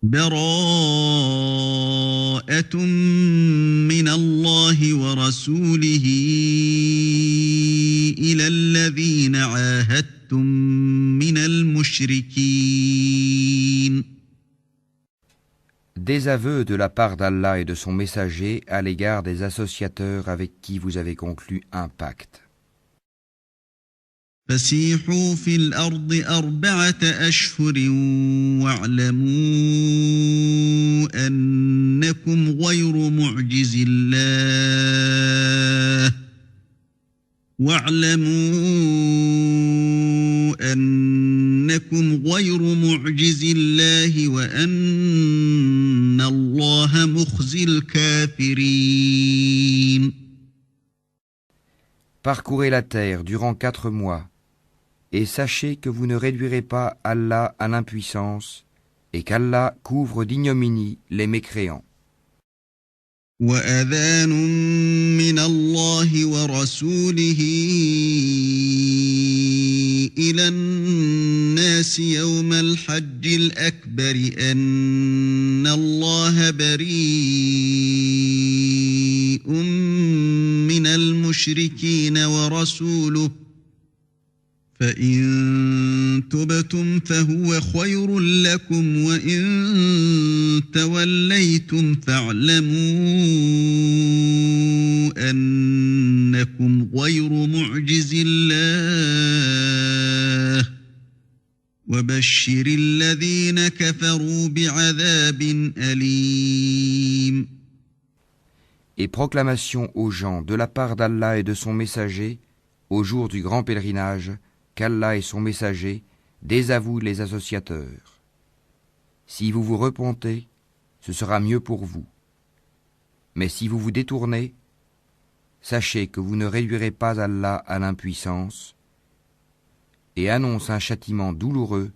براءة من الله ورسوله إلى الذين عاهدتم من المشركين. Désaveu de la part d'Allah et de son messager à l'égard des associateurs avec qui vous avez conclu un pacte. فسيحوا في الأرض 4 أشهر واعلموا أنكم غير معجز الله وأن الله مخزي الكافرين. Parcourez la terre durant 4 mois, et sachez que vous ne réduirez pas Allah à l'impuissance, et qu'Allah couvre d'ignominie les mécréants. وَأَذَانٌ مِّنَ اللَّهِ وَرَسُولِهِ إِلَى النَّاسِ يَوْمَ الْحَجِّ الْأَكْبَرِ أَنَّ اللَّهَ بَرِيءٌ مِّنَ الْمُشْرِكِينَ وَرَسُولُهُ فَإِن تُبْتُمْ فَهُوَ خَيْرٌ لَّكُمْ وَإِن تَوَلَّيْتُمْ فَاعْلَمُوا أَنَّكُمْ غَيْرُ مُعْجِزِي اللَّهِ وَبَشِّرِ الَّذِينَ كَفَرُوا بِعَذَابٍ أَلِيمٍ. Et proclamation aux gens de la part d'Allah et de son messager au jour du grand pèlerinage qu'Allah et son messager désavouent les associateurs. Si vous vous repentez, ce sera mieux pour vous. Mais si vous vous détournez, sachez que vous ne réduirez pas Allah à l'impuissance et annonce un châtiment douloureux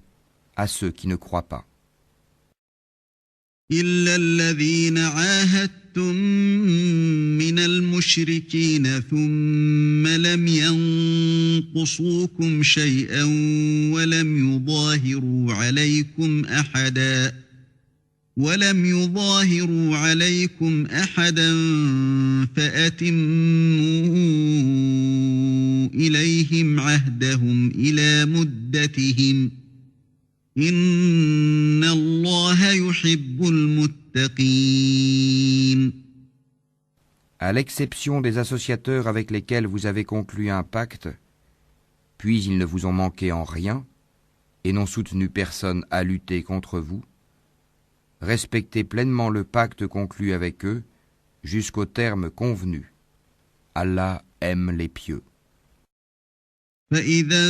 à ceux qui ne croient pas. إِلَّا الَّذِينَ عَاهَدتُّم مِّنَ الْمُشْرِكِينَ ثُمَّ لَمْ يَنقُصُوكُمْ شَيْئًا وَلَمْ يُظَاهِرُوا عَلَيْكُمْ أَحَدًا فَأَتِمُّوا إِلَيْهِمْ عَهْدَهُمْ إِلَى مُدَّتِهِمْ إِنَّ اللَّهَ يُحِبُّ الْمُتَّقِينَ. À l'exception des associateurs avec lesquels vous avez conclu un pacte, puis ils ne vous ont manqué en rien et n'ont soutenu personne à lutter contre vous, respectez pleinement le pacte conclu avec eux jusqu'au terme convenu. Allah aime les pieux. فَإِذَا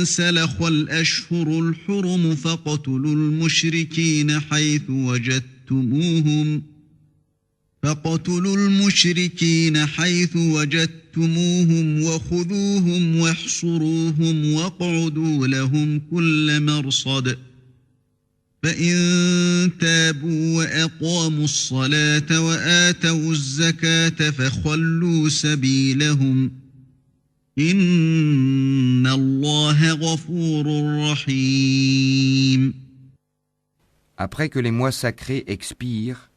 انسَلَخَ الْأَشْهُرُ الْحُرُمُ فَاقْتُلُوا الْمُشْرِكِينَ حَيْثُ وَجَدتُّمُوهُمْ وَخُذُوهُمْ وَاحْصُرُوهُمْ وَاقْعُدُوا لَهُمْ كُلَّ مَرْصَدٍ فَإِن تَابُوا وَأَقَامُوا الصَّلَاةَ وَآتَوُا الزَّكَاةَ فَخَلُّوا سَبِيلَهُمْ إِنَّ اللَّهَ غَفُورٌ رَّحِيمٌ. Après que les mois sacrés expirent,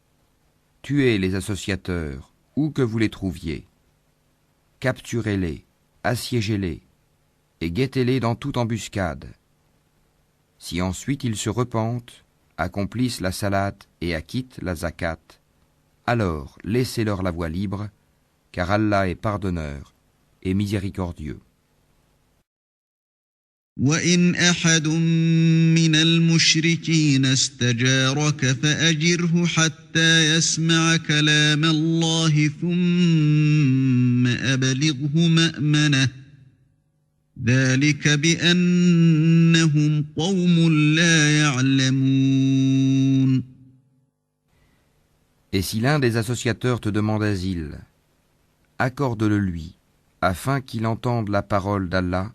tuez les associateurs, où que vous les trouviez. Capturez-les, assiégez-les, et guettez-les dans toute embuscade. Si ensuite ils se repentent, accomplissent la salate et acquittent la zakat, alors laissez-leur la voie libre, car Allah est pardonneur et miséricordieux. وَإِنْ أَحَدٌ مِّنَ الْمُشْرِكِينَ اسْتَجَارَكَ فَأَجِرْهُ حَتَّى يَسْمَعَ كَلَامَ اللَّهِ ثُمَّ أَبْلِغْهُ مَأْمَنَهُ ذَلِكَ بِأَنَّهُمْ قَوْمٌ لَّا يَعْلَمُونَ. Et si l'un des associateurs te demande asile, accorde-le lui, afin qu'il entende la parole d'Allah,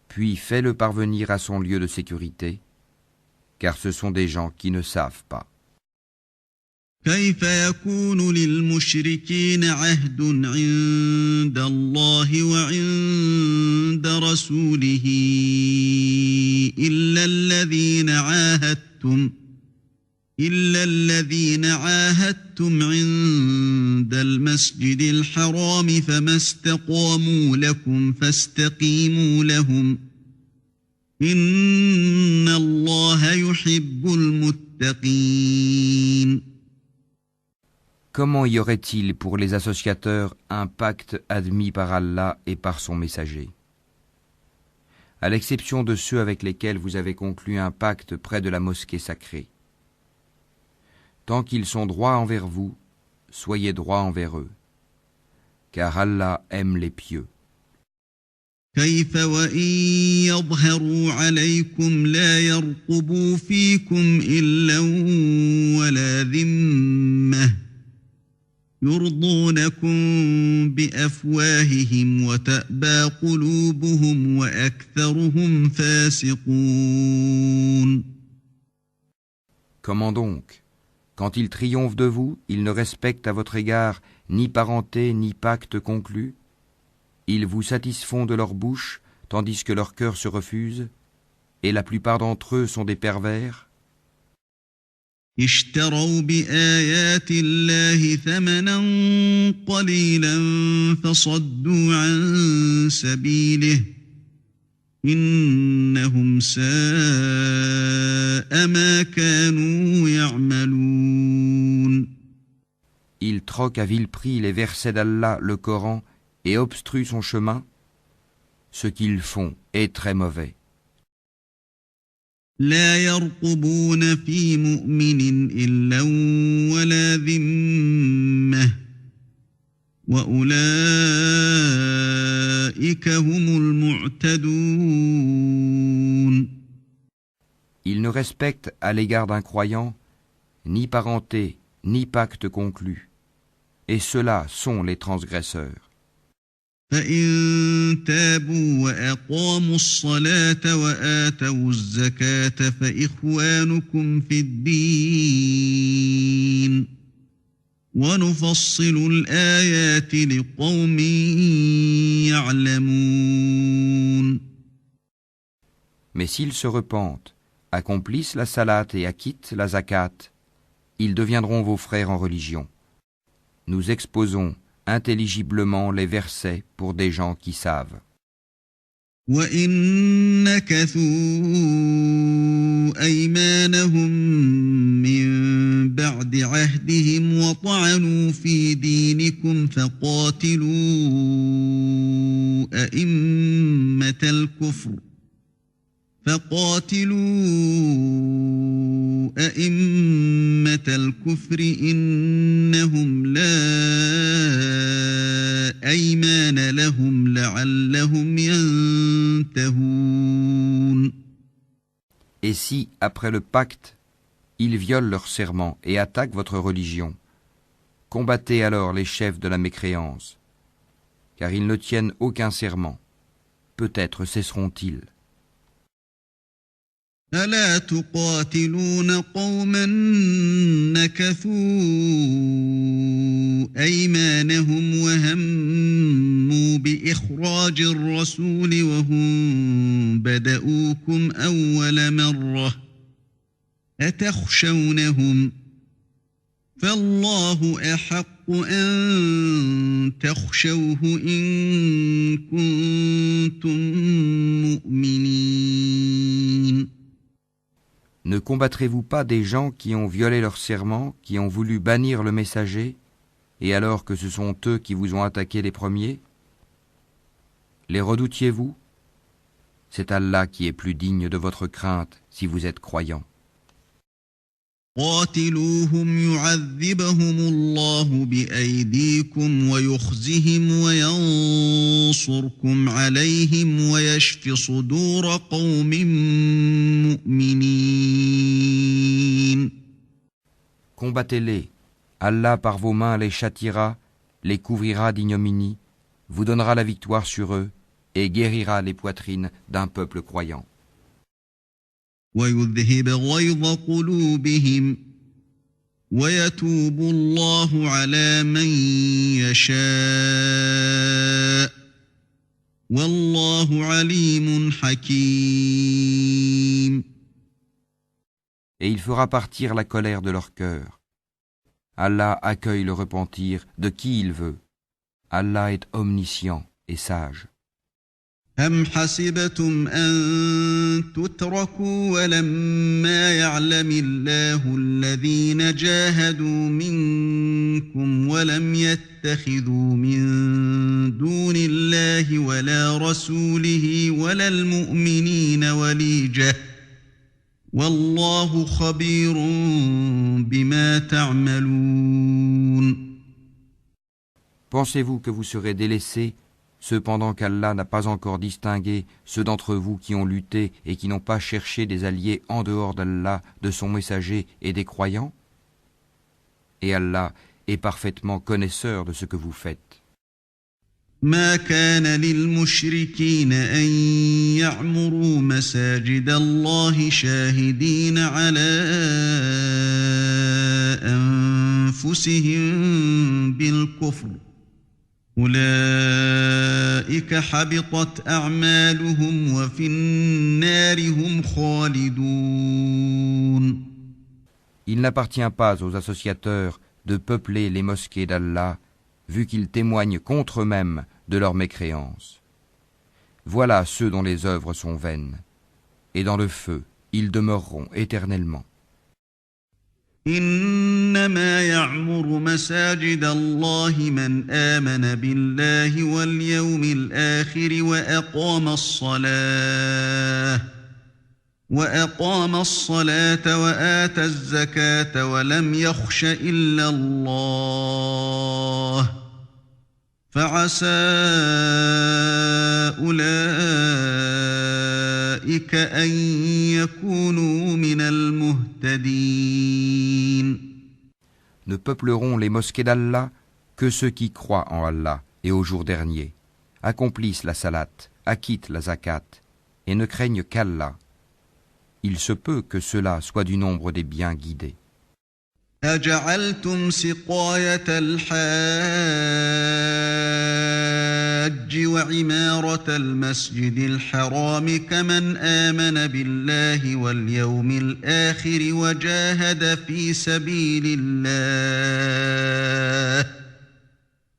puis fais-le parvenir à son lieu de sécurité, car ce sont des gens qui ne savent pas. كيف يكون للمشركين عهد عند الله وعند رسوله إلا الذين عاهدتم إلا الذين عاهدتم عند المسجد الحرام فما استقاموا لكم فاستقيموا لهم إن الله يحب المتقين. Comment y aurait-il pour les associateurs un pacte admis par Allah et par son messager? À l'exception de ceux avec lesquels vous avez conclu un pacte près de la mosquée sacrée. Tant qu'ils sont droits envers vous, soyez droits envers eux, car Allah aime les pieux. كيف وإن يظهروا عليكم لا يرقبوا فيكم إلا ولا ذمة يرضونكم بأفواههم وتأبى قلوبهم وأكثرهم فاسقون. Comment donc? Quand ils triomphent de vous, ils ne respectent à votre égard ni parenté ni pacte conclu. Ils vous satisfont de leur bouche, tandis que leur cœur se refuse, et la plupart d'entre eux sont des pervers. اشتروا بآيات الله ثمنا قليلا فصدوا عن سبيله إنهم ساء ما كانوا يعملون. Ils troquent à vil prix les versets d'Allah, le Coran, et obstruent son chemin. Ce qu'ils font est très mauvais. لا يرقبون في مؤمن إلا ولا ذمة وأولئك هم المعتدون. Ils ne respectent à l'égard d'un croyant ni parenté, ni pacte conclu. Et ceux-là sont les transgresseurs. فإن تابوا وأقاموا الصلاة وآتوا الزكاة فإخوانكم في الدين ونفصل الآيات لقوم يعلمون. Mais s'ils se repentent, accomplissent la salat et acquittent la zakat, ils deviendront vos frères en religion. Nous exposons intelligiblement les versets pour des gens qui savent. وَإِن نَكَثُوا أَيْمَانَهُم مِّن بَعْدِ عَهْدِهِمْ وَطَعَنُوا فِي دِينِكُمْ فَقَاتِلُوا أئمة الكفر إنهم لا أيمان لهم لعلهم ينتهون. Et si, après le pacte, ils violent leur serment et attaquent votre religion, combattez alors les chefs de la mécréance, car ils ne tiennent aucun serment. Peut-être cesseront-ils. ألا تقاتلون قوما نكثوا أيمانهم وهموا بإخراج الرسول وهم بدؤوكم أول مرة أتخشونهم فالله أحق أن تخشوه إن كنتم مؤمنين. Ne combattrez-vous pas des gens qui ont violé leur serment, qui ont voulu bannir le messager, et alors que ce sont eux qui vous ont attaqué les premiers? Les redoutiez-vous? C'est Allah qui est plus digne de votre crainte si vous êtes croyants. قاتلوهم يعذبهم الله بأيديكم ويخزهم وينصركم عليهم ويشف صدور قوم مؤمنين. Combattez-les. Allah par vos mains les châtiera, les couvrira d'ignominie, vous donnera la victoire sur eux et guérira les poitrines d'un peuple croyant. ويذهب غيظ قلوبهم ويتوب الله على من يشاء والله عليم حكيم. et il fera partir la colère de leur cœur. Allah accueille le repentir de qui il veut. Allah est omniscient et sage. أم حسبتم أن تتركوا ولما يعلم الله الذين جاهدوا منكم ولم يتخذوا من دون الله ولا رسوله ولا المؤمنين وليجة والله خبير بما تعملون. Pensez-vous que vous serez délaissés cependant qu'Allah n'a pas encore distingué ceux d'entre vous qui ont lutté et qui n'ont pas cherché des alliés en dehors d'Allah, de son messager et des croyants? Et Allah est parfaitement connaisseur de ce que vous faites. ما كان للمشركين أن يعمروا مساجد الله شاهدين على أنفسهم بالكفر أولئك حبطت أعمالهم وفي النار هم خالدون. Il n'appartient pas aux associateurs de peupler les mosquées d'Allah, vu qu'ils témoignent contre eux-mêmes de leur mécréance. Voilà ceux dont les œuvres sont vaines, et dans le feu, ils demeureront éternellement. إنما يعمر مساجد الله من آمن بالله واليوم الآخر وأقام الصلاة وآتى الزكاة ولم يخش إلا الله فعسى أولئك أن يكونوا من المهتدين. Ne peupleront les mosquées d'Allah que ceux qui croient en Allah et au jour dernier, accomplissent la salate, acquittent la zakat et ne craignent qu'Allah. Il se peut que cela soit du nombre des bien guidés. أجعلتم سقاية الحاج وعمارة المسجد الحرام كمن آمن بالله واليوم الآخر وجاهد في سبيل الله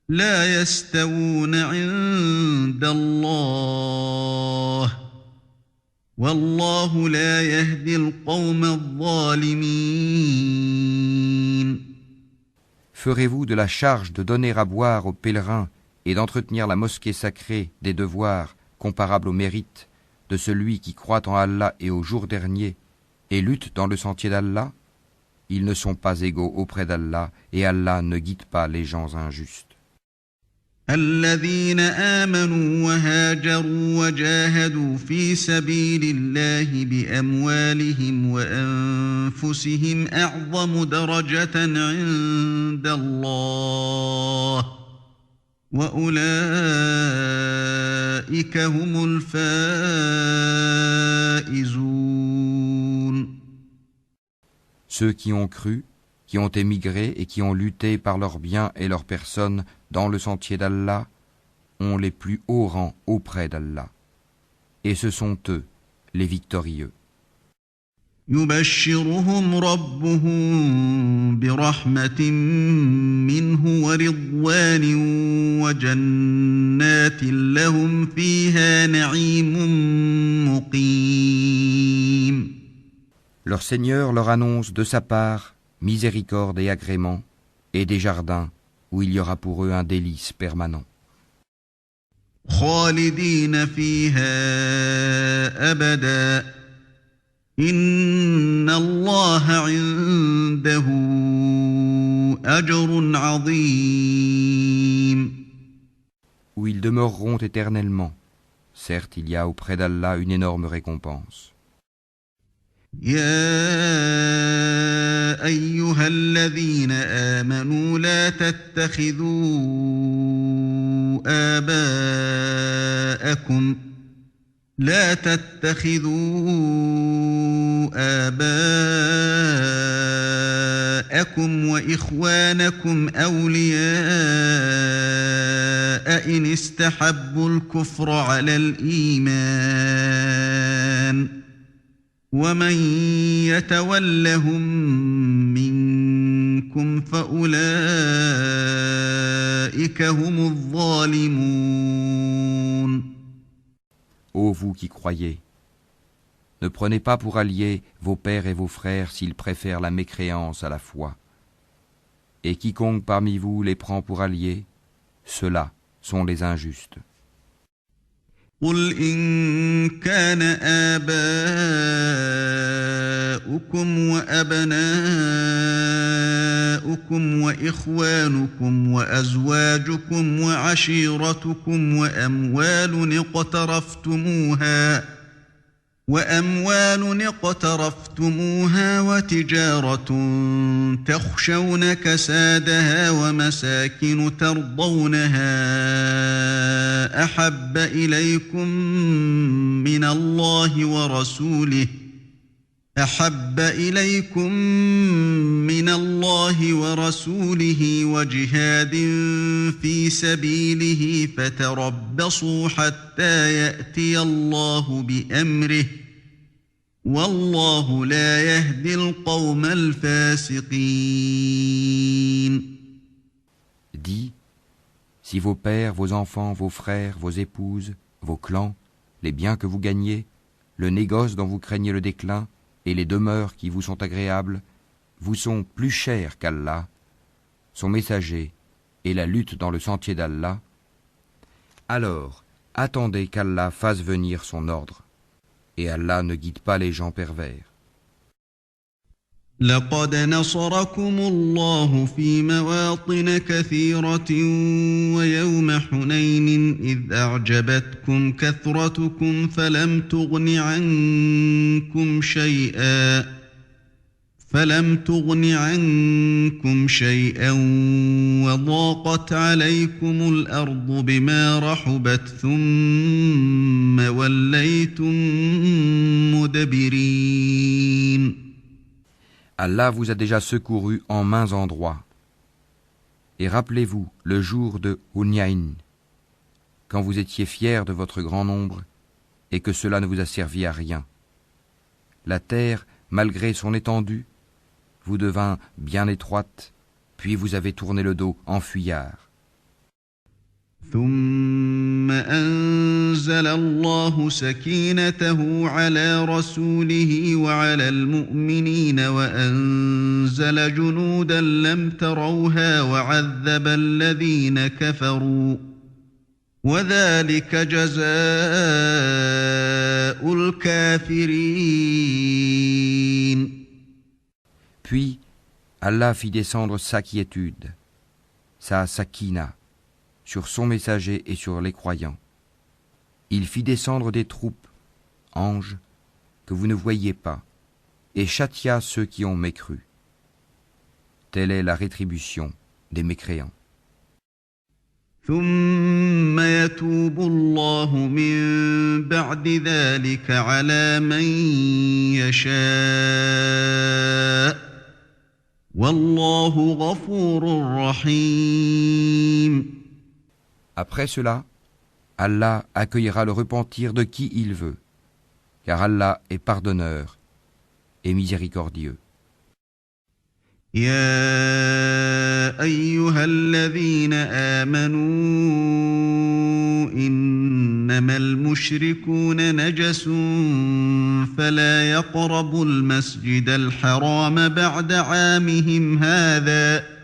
لا يستوون عند الله والله لا يهدي القوم الظالمين. Ferez-vous de la charge de donner à boire aux pèlerins et d'entretenir la mosquée sacrée des devoirs comparables au mérite de celui qui croit en Allah et au jour dernier et lutte dans le sentier d'Allah? Ils ne sont pas égaux auprès d'Allah et Allah ne guide pas les gens injustes. الذين آمنوا وهاجروا وجاهدوا في سبيل الله بأموالهم وأنفسهم أعظم درجة عند الله وأولئك هم الفائزون. Ceux qui ont cru, qui ont émigré et qui ont lutté par leurs biens et leurs personnes dans le sentier d'Allah, ont les plus hauts rangs auprès d'Allah. Et ce sont eux, les victorieux. يبشرهم ربهم برحمة منه ورضوان وجنات لهم فيها نعيم مقيم. Leur Seigneur leur annonce de sa part miséricorde et agrément, et des jardins où il y aura pour eux un délice permanent. خالدين فيها أبدا إن الله عنده أجر عظيم. Où ils demeureront éternellement. Certes, il y a auprès d'Allah une énorme récompense. يا أيها الذين آمنوا لا تتخذوا آباءكم وإخوانكم أولياء إن استحبوا الكفر على الإيمان ومن يتولهم منكم فأولئك هم الظالمون. Ô vous qui croyez, ne prenez pas pour alliés vos pères et vos frères s'ils préfèrent la mécréance à la foi. Et quiconque parmi vous les prend pour alliés, ceux-là sont les injustes. قل إن كان آباؤكم وأبناؤكم وإخوانكم وأزواجكم وعشيرتكم وأموال اقترفتموها وتجارة تخشون كسادها ومساكن ترضونها أحب إليكم من الله ورسوله وجهاد في سبيله فتربصوا حتى يأتي الله بأمره والله لا يهدي القوم الفاسقين. Dis, si vos pères, vos enfants, vos frères, vos épouses, vos clans, les biens que vous gagnez, le négoce dont vous craignez le déclin, et les demeures qui vous sont agréables, vous sont plus chers qu'Allah, son messager, et la lutte dans le sentier d'Allah, alors attendez qu'Allah fasse venir son ordre, et Allah ne guide pas les gens pervers. لقد نصركم الله في مواطن كثيرة ويوم حنين إذ أعجبتكم كثرتكم فلم تغن عنكم شيئا وضاقت عليكم الأرض بما رحبت ثم وليتم مدبرين. Allah vous a déjà secouru en maints endroits. Et rappelez-vous le jour de Hunayn, quand vous étiez fiers de votre grand nombre et que cela ne vous a servi à rien. La terre, malgré son étendue, vous devint bien étroite, puis vous avez tourné le dos en fuyard. ثم أنزل الله سكينته على رسوله وعلى المؤمنين وأنزل جنودا لم تروها وعذب الذين كفروا وذلك جزاء الكافرين. Puis Allah fit descendre sa quiétude, sa sakina, sur son messager et sur les croyants. Il fit descendre des troupes, anges, que vous ne voyiez pas, et châtia ceux qui ont mécru. Telle est la rétribution des mécréants. ثم يتوب الله من بعد ذلك على من يشاء والله غفور رحيم. Après cela, Allah accueillera le repentir de qui il veut, car Allah est pardonneur et miséricordieux. يا أيها الذين آمنوا إنما المشركون نجس فلا يقربوا المسجد الحرام بعد عامهم هذا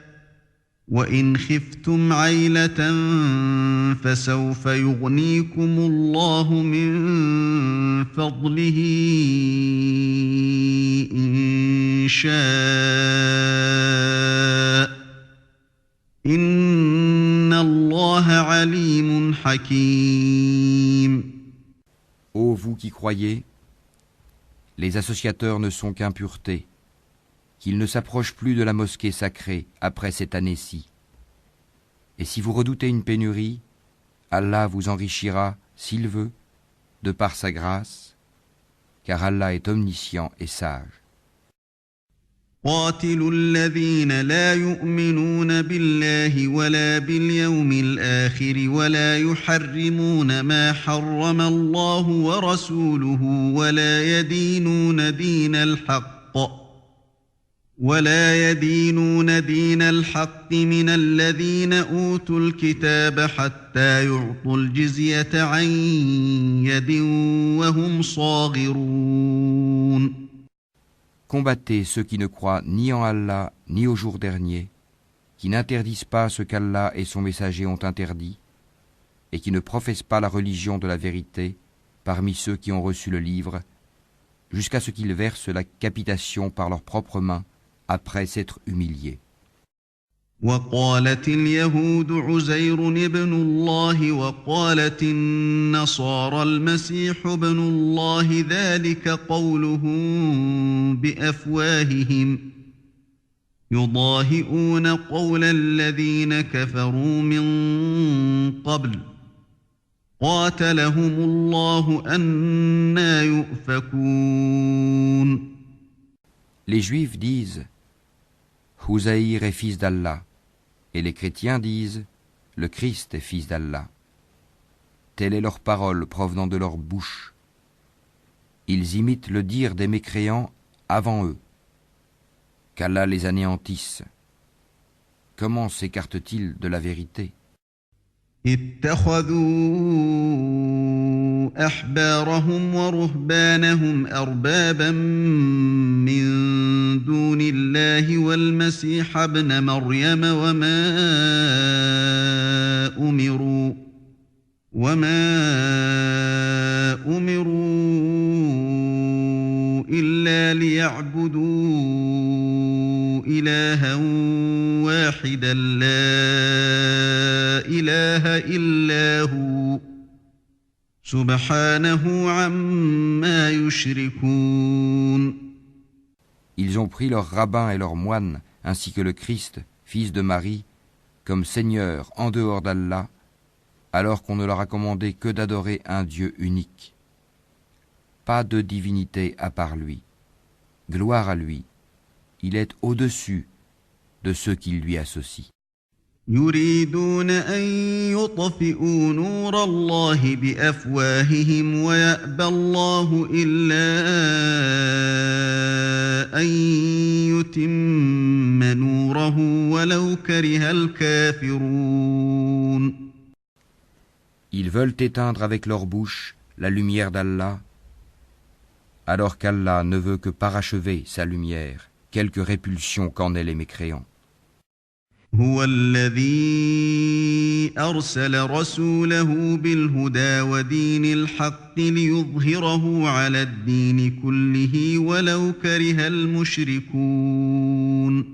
وإن خفتم عيلة فسوف يغنيكم الله من فضله إن شاء إن الله عليم حكيم. Ô vous qui croyez, les associateurs ne sont qu'impuretés, qu'ils ne s'approchent plus de la mosquée sacrée après cette année-ci. Et si vous redoutez une pénurie, Allah vous enrichira, s'il veut, de par sa grâce, car Allah est omniscient et sage. قاتلوا الذين لا يؤمنون بالله ولا باليوم الآخر ولا يحرمون ما حرم الله ورسوله ولا يدينون دين الحق من الذين أوتوا الكتاب حتى يعطوا الجزية عن يد وهم صاغرون. Combattez ceux qui ne croient ni en Allah ni au jour dernier, qui n'interdisent pas ce qu'Allah et son messager ont interdit, et qui ne professent pas la religion de la vérité parmi ceux qui ont reçu le livre, jusqu'à ce qu'ils versent la capitation par leurs propres mains après s'être humiliés. وقالت اليهود عزير ابن الله وقالت النصارى المسيح ابن الله ذلك قولهم بأفواههم يضاهئون قول الذين كفروا من قبل قاتلهم الله أنى يؤفكون. Les Juifs disent Houzaïr est fils d'Allah, et les chrétiens disent le Christ est fils d'Allah. Telle est leur parole provenant de leur bouche. Ils imitent le dire des mécréants avant eux. Qu'Allah les anéantisse. Comment s'écartent-ils de la vérité? اتخذوا أحبارهم ورهبانهم أربابا من دون الله والمسيح ابن مريم وما أمروا إلا ليعبدوا إلها واحدا لا إله إلا هو سبحانه عما يشركون. Ils ont pris leurs rabbins et leurs moines, ainsi que le Christ, fils de Marie, comme Seigneur en dehors d'Allah, alors qu'on ne leur a commandé que d'adorer un Dieu unique. Pas de divinité à part lui. Gloire à lui. Il est au-dessus de ceux qui lui associent. يريدون أن يطفئوا نور الله بأفواههم ويأبى الله إلا أن يتم نوره ولو كره الكافرون. Ils veulent éteindre avec leur bouche la lumière d'Allah, alors qu'Allah ne veut que parachever sa lumière, quelque répulsion qu'en aient les mécréants. هو الذي أرسل رسوله بالهدى ودين الحق ليظهره على الدين كله ولو كره المشركون.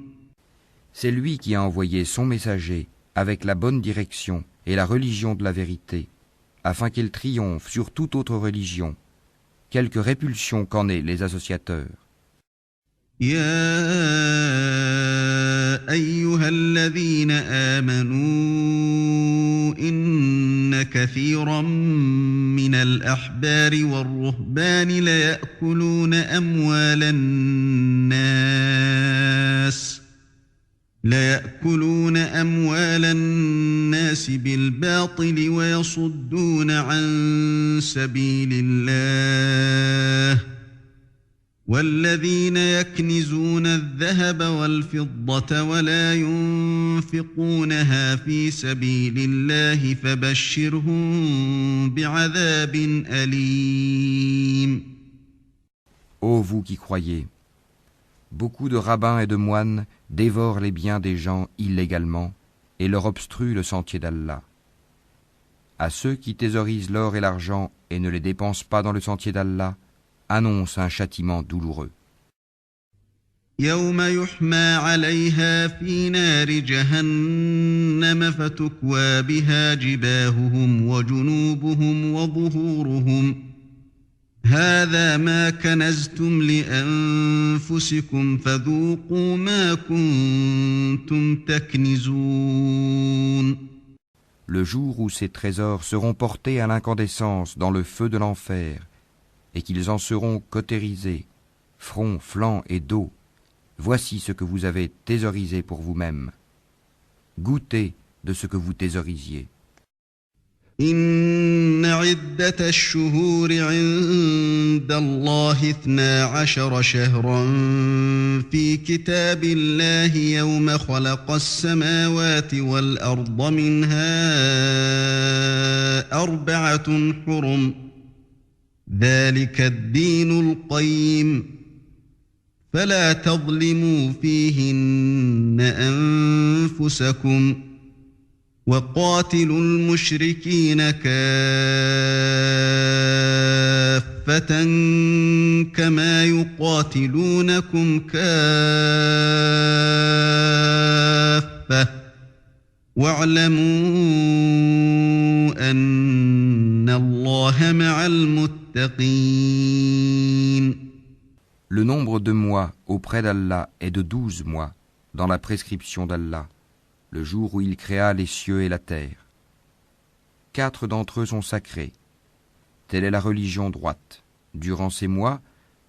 C'est lui qui a envoyé son messager avec la bonne direction et la religion de la vérité, afin qu'il triomphe sur toute autre religion, quelque répulsion qu'en aient les associateurs. يا أيها الذين آمنوا إن كثيرا من الأحبار والرهبان ليأكلون أموال الناس بالباطل ويصدون عن سبيل الله والذين يكنزون الذهب والفضة ولا ينفقونها في سبيل الله فبشرهم بعذاب أليم. Ô vous qui croyez, beaucoup de rabbins et de moines dévorent les biens des gens illégalement et leur obstruent le sentier d'Allah. À ceux qui thésaurisent l'or et l'argent et ne les dépensent pas dans le sentier d'Allah, annonce un châtiment douloureux. يوم يحمى عليها في نار جهنم فتكوى بها جباههم وجنوبهم وظهورهم هذا ما كنزتم لأنفسكم فذوقوا ما كنتم تكنزون. Le jour où ces trésors seront portés à l'incandescence dans le feu de l'enfer, et qu'ils en seront cautérisés, front, flanc et dos, Voici ce que vous avez thésaurisé pour vous-même. Goûtez de ce que vous thésaurisiez. إن عدة الشهور عند الله 12 شهرا في كتاب الله يوم خلق السماوات والأرض منها 4 حرم ذلك الدين القيم فلا تظلموا فيهن أنفسكم وقاتلوا المشركين كافة كما يقاتلونكم كافة واعلموا أن الله مع المتقين. Le nombre de mois auprès d'Allah est de 12 mois dans la prescription d'Allah, le jour où il créa les cieux et la terre. 4 d'entre eux sont sacrés. Telle est la religion droite. Durant ces mois,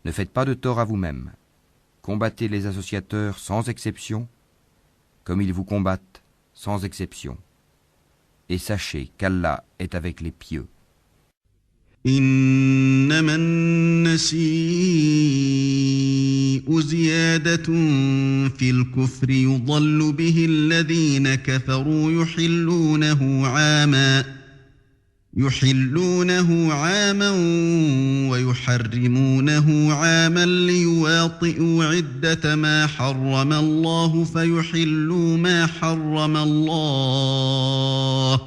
ne faites pas de tort à vous-même. Combattez les associateurs sans exception, comme ils vous combattent sans exception. Et sachez qu'Allah est avec les pieux. إنما النسيء زيادة في الكفر يضل به الذين كفروا يحلونه عاما ويحرمونه عاما ليواطئوا عدة ما حرم الله فيحلوا ما حرم الله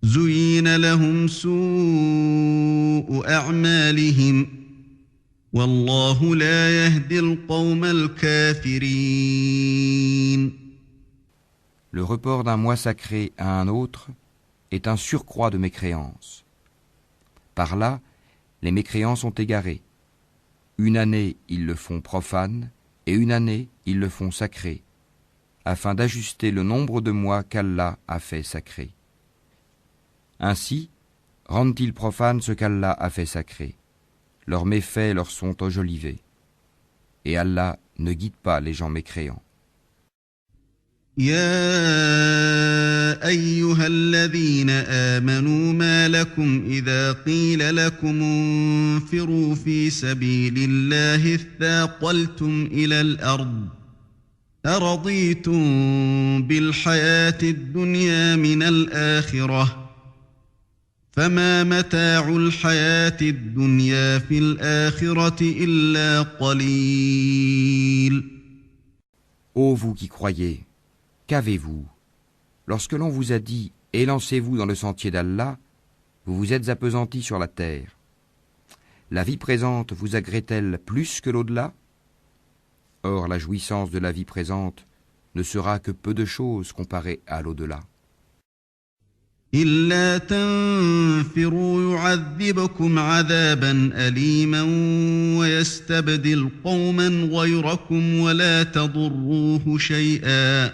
زين لهم سوء أعمالهم والله لا يهدي القوم الكافرين. Le report d'un mois sacré à un autre est un surcroît de mécréance. Par là, les mécréants sont égarés. Une année, ils le font profane, et une année, ils le font sacré, afin d'ajuster le nombre de mois qu'Allah a fait sacré. Ainsi, rendent-ils profane ce qu'Allah a fait sacré. Leurs méfaits leur sont enjolivés. Et Allah ne guide pas les gens mécréants. يا أيها الذين آمنوا ما لكم إذا قيل لكم انفروا في سبيل الله اثاقلتم إلى الأرض أرضيتم بالحياة الدنيا من الآخرة فما متاع الحياة الدنيا في الآخرة إلا قليل. Ô vous qui croyez, qu'avez-vous? Lorsque l'on vous a dit « Élancez-vous dans le sentier d'Allah », vous vous êtes appesantis sur la terre. La vie présente vous agrée-t-elle plus que l'au-delà? Or, la jouissance de la vie présente ne sera que peu de choses comparée à l'au-delà. إلا تنفروا يعذبكم عذابا أليما ويستبدل قوما غيركم ولا تضروه شيئا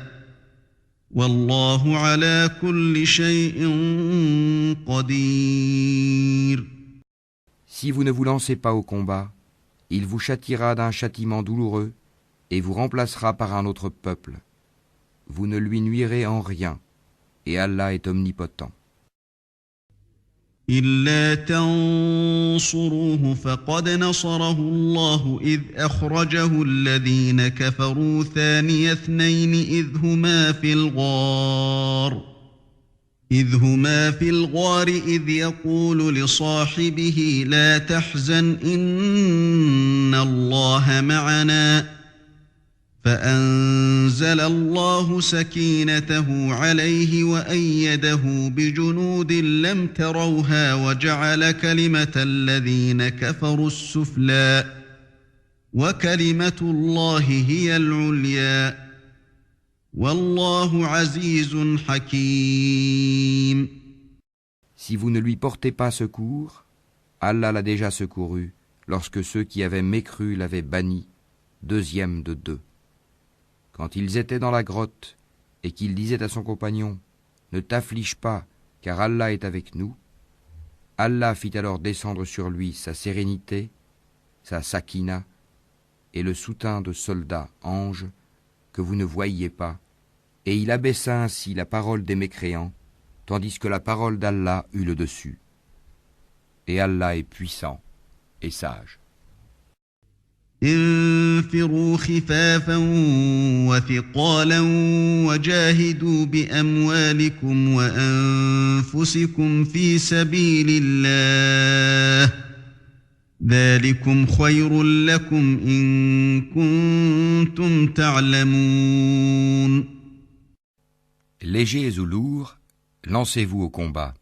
والله على كل شيء قدير. Si vous ne vous lancez pas au combat, il vous châtiera d'un châtiment douloureux et vous remplacera par un autre peuple. Vous ne lui nuirez en rien, et Allah est omnipotent. إلا تنصروه فقد نصره الله إذ أخرجه الذين كفروا ثاني اثنين إذ هما في الغار إذ يقول لصاحبه لا تحزن إن الله معنا فأنزل الله سكينته عليه وأيده بجنود لم تروها وجعل كلمة الذين كفروا السفلى وكلمة الله هي العليا والله عزيز حكيم. Si vous ne lui portez pas secours, Allah l'a déjà secouru lorsque ceux qui avaient mécru l'avaient banni, deuxième de 2. Quand ils étaient dans la grotte et qu'il disait à son compagnon « Ne t'afflige pas, car Allah est avec nous », Allah fit alors descendre sur lui sa sérénité, sa sakina, et le soutien de soldats anges que vous ne voyiez pas, et il abaissa ainsi la parole des mécréants, tandis que la parole d'Allah eut le dessus. Et Allah est puissant et sage. انفروا خفافا وثقالا وجاهدوا بأموالكم وأنفسكم في سبيل الله ذلكم خير لكم إن كنتم تعلمون. Légers ou lourds, lancez-vous au combat,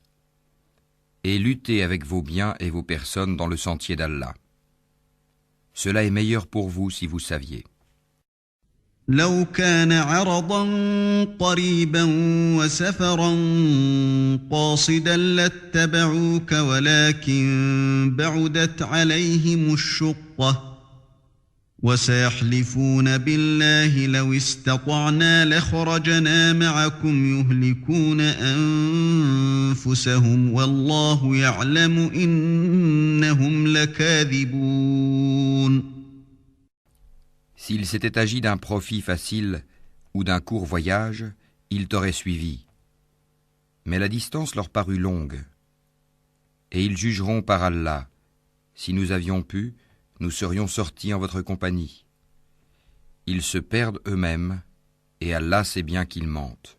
et luttez avec vos biens et vos personnes dans le sentier d'Allah. Cela est meilleur pour vous si vous saviez. لو كان عرضا قريبا وسفرا قاصدا لاتبعوك ولكن بعدت عليهم الشقة وسيحلفون بالله لو استطعنا لخرجنا معكم يهلكون أنفسهم والله يعلم إنهم لكاذبون. S'il s'était agi d'un profit facile ou d'un court voyage, ils t'auraient suivi. Mais la distance leur parut longue. Et ils jugeront par Allah. Si nous avions pu, nous serions sortis en votre compagnie. Ils se perdent eux-mêmes, et Allah sait bien qu'ils mentent.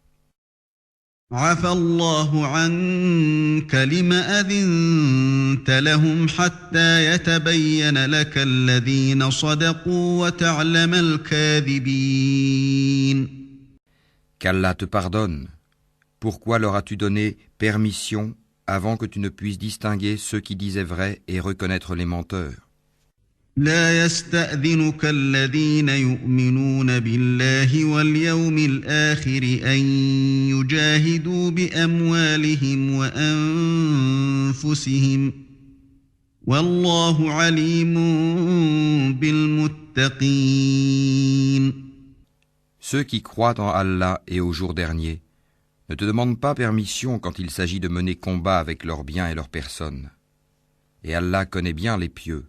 عفى الله عنك لم أذنت لهم حتى يتبين لك الذين صدقوا وتعلم الكاذبين. Qu'Allah te pardonne. Pourquoi leur as-tu donné permission avant que tu ne puisses distinguer ceux qui disaient vrai et reconnaître les menteurs? لا يستأذنك الذين يؤمنون بالله واليوم الآخر أن يجاهدوا بأموالهم وأنفسهم والله عليم بالمتقين. Ceux qui croient en Allah et au jour dernier ne te demandent pas permission quand il s'agit de mener combat avec leurs biens et leurs personnes. Et Allah connaît bien les pieux.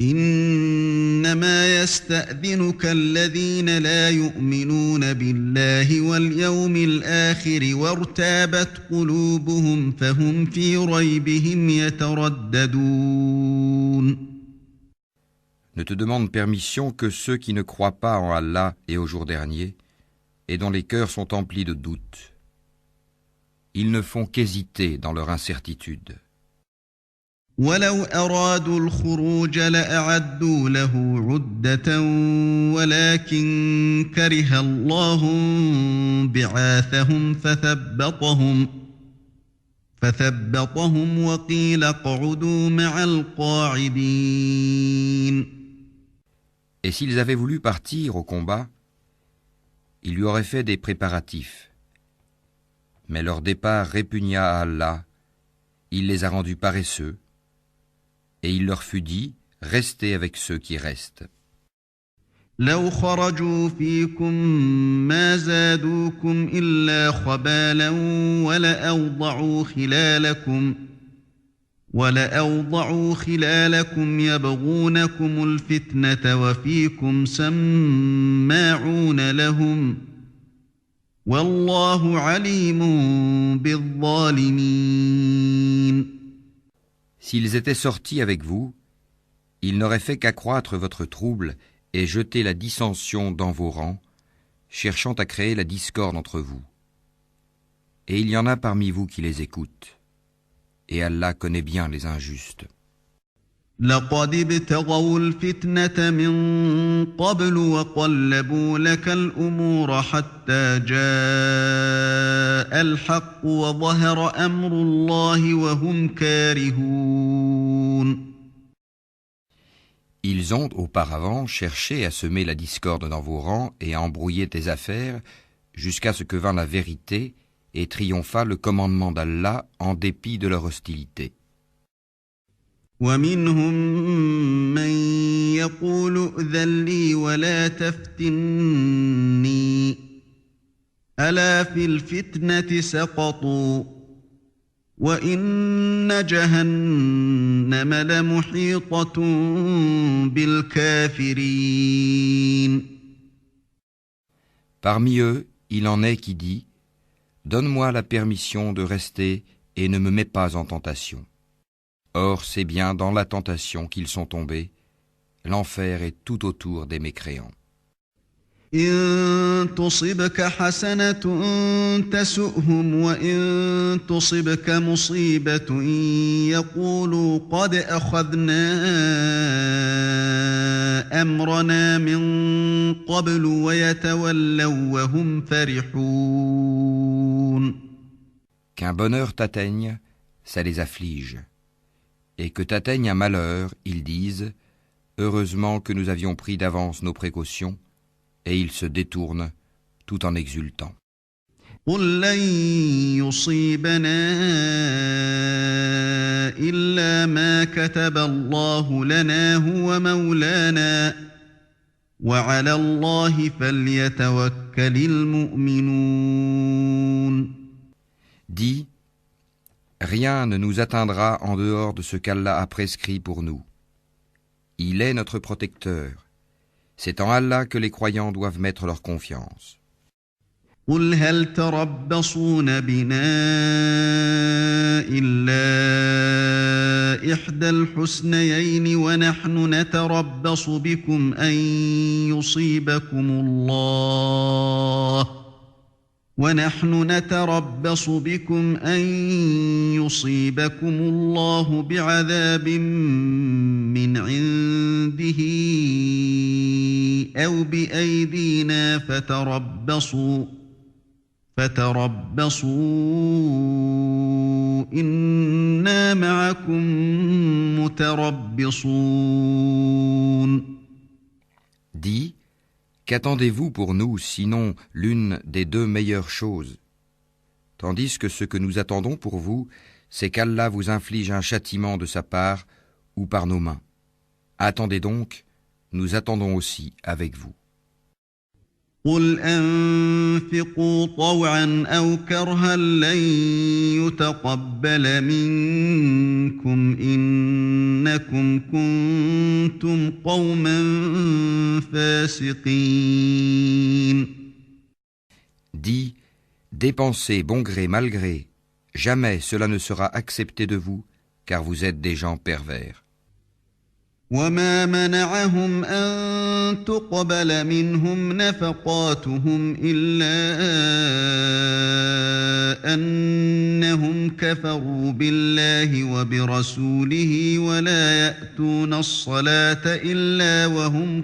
إنما يستأذنك الذين لا يؤمنون بالله واليوم الآخر وارتابت قلوبهم فهم في ريبهم يترددون. Ne te demandent permission que ceux qui ne croient pas en Allah et au jour dernier et dont les cœurs sont emplis de doutes. Ils ne font qu'hésiter dans leur incertitude. ولو أرادوا الخروج لأعدوا له عدة ولكن كره الله بعاثهم فثبطهم وقيل اقعدوا مع القاعدين. Et s'ils avaient voulu partir au combat, ils lui auraient fait des préparatifs. Mais leur départ répugna à Allah, il les a rendus paresseux, et il leur fut dit, restez avec ceux qui restent. لو خرجوا فيكم ما زادوكم إلا خبالا ولأوضعوا خلالكم يبغونكم الفتنة وفيكم سماعون لهم والله عليم بالظالمين. S'ils étaient sortis avec vous, ils n'auraient fait qu'accroître votre trouble et jeter la dissension dans vos rangs, cherchant à créer la discorde entre vous. Et il y en a parmi vous qui les écoutent. Et Allah connaît bien les injustes. لقد ابتغوا الفتنة من قبل وقلبوا لك الأمور حتى جاء الحق وظهر أمر الله وهم كارهون. Ils ont auparavant cherché à semer la discorde dans vos rangs et à embrouiller tes affaires jusqu'à ce que vint la vérité et triompha le commandement d'Allah en dépit de leur hostilité. ومنهم من يقول ائذن لي ولا تفتني ألا في الفتنة سقطوا وإن جهنم لمحيطة بالكافرين. Parmi eux, il en est qui dit « Donne-moi la permission de rester et ne me mets pas en tentation. » Or, c'est bien dans la tentation qu'ils sont tombés. L'enfer est tout autour des mécréants. إن تصبك حسنة تسؤهم وإن تصبك مصيبة يقولوا قد أخذنا أمرنا من قبل ويتولوا وهم فرحون. Qu'un bonheur t'atteigne, ça les afflige. Et que t'atteigne un malheur, ils disent « Heureusement que nous avions pris d'avance nos précautions » et ils se détournent tout en exultant. قل لن يصيبنا إلا ما كتب الله لنا هو مولانا وعلى الله فليتوكل المؤمنون. Dis, rien ne nous atteindra en dehors de ce qu'Allah a prescrit pour nous. Il est notre protecteur. C'est en Allah que les croyants doivent mettre leur confiance. قل هل تربصون بنا إلا إحدى الحسنيين ونحن نتربص بكم أن يصيبكم الله بعذاب من عنده أو بأيدينا فتربصوا إنا معكم متربصون. Dis, qu'attendez-vous pour nous sinon l'une des deux meilleures choses? Tandis que ce que nous attendons pour vous, c'est qu'Allah vous inflige un châtiment de sa part ou par nos mains. Attendez donc, nous attendons aussi avec vous. قل أنفقوا طوعا أو كرها لن يتقبل منكم إنكم كنتم قوما فاسقين. Dis, dépensez bon gré mal gré, jamais cela ne sera accepté de vous, car vous êtes des gens pervers. وما منعهم أن تقبل منهم نفقاتهم إلا أنهم كفروا بالله وبرسوله ولا يأتون الصلاة إلا وهم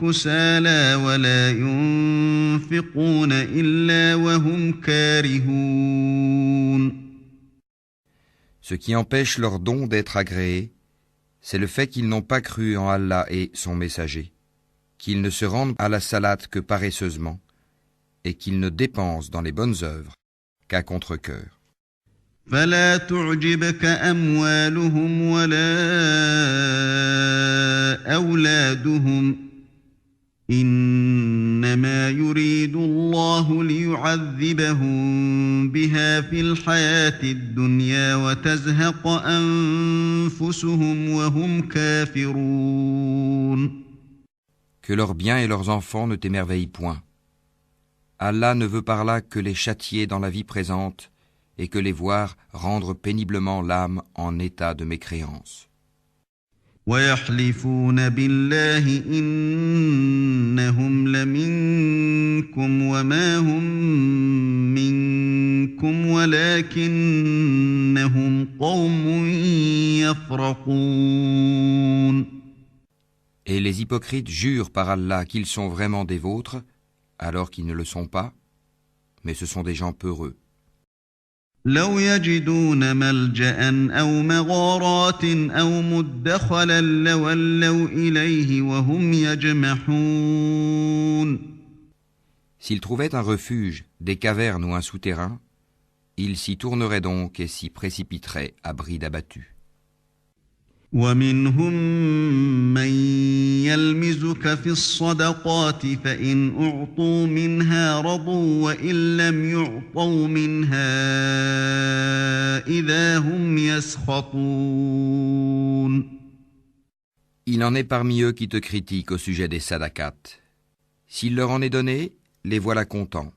كسالى ولا ينفقون إلا وهم كارهون. Ce qui empêche leur don d'être agréé, c'est le fait qu'ils n'ont pas cru en Allah et son messager, qu'ils ne se rendent à la salate que paresseusement, et qu'ils ne dépensent dans les bonnes œuvres qu'à contre-cœur. فلا تعجبك أموالهم ولا أولادهم إنما يريد الله ليعذبهم بها في الحياة الدنيا وتزهق أنفسهم وهم كافرون. Que leurs biens et leurs enfants ne t'émerveillent point. Allah ne veut par là que les châtier dans la vie présente et que les voir rendre péniblement l'âme en état de mécréance. ويحلفون بالله إنهم لمنكم وما هم منكم ولكنهم قوم يفرقون. Et les hypocrites jurent par Allah qu'ils sont vraiment des vôtres, alors qu'ils ne le sont pas, mais ce sont des gens peureux. لو يجدون ملجأ أو مغارات أو مدخلا لولوا إليه وهم يجمحون. S'ils trouvaient un refuge, des cavernes ou un souterrain, ils s'y tourneraient donc et s'y précipiteraient à bride abattue. ومنهم من يلمزك في الصدقات فإن أعطوا منها رضوا وإن لم يعطوا منها إذا هم يسخطون. Il en est parmi eux qui te critiquent au sujet des sadaqat. S'il leur en est donné, les voilà contents.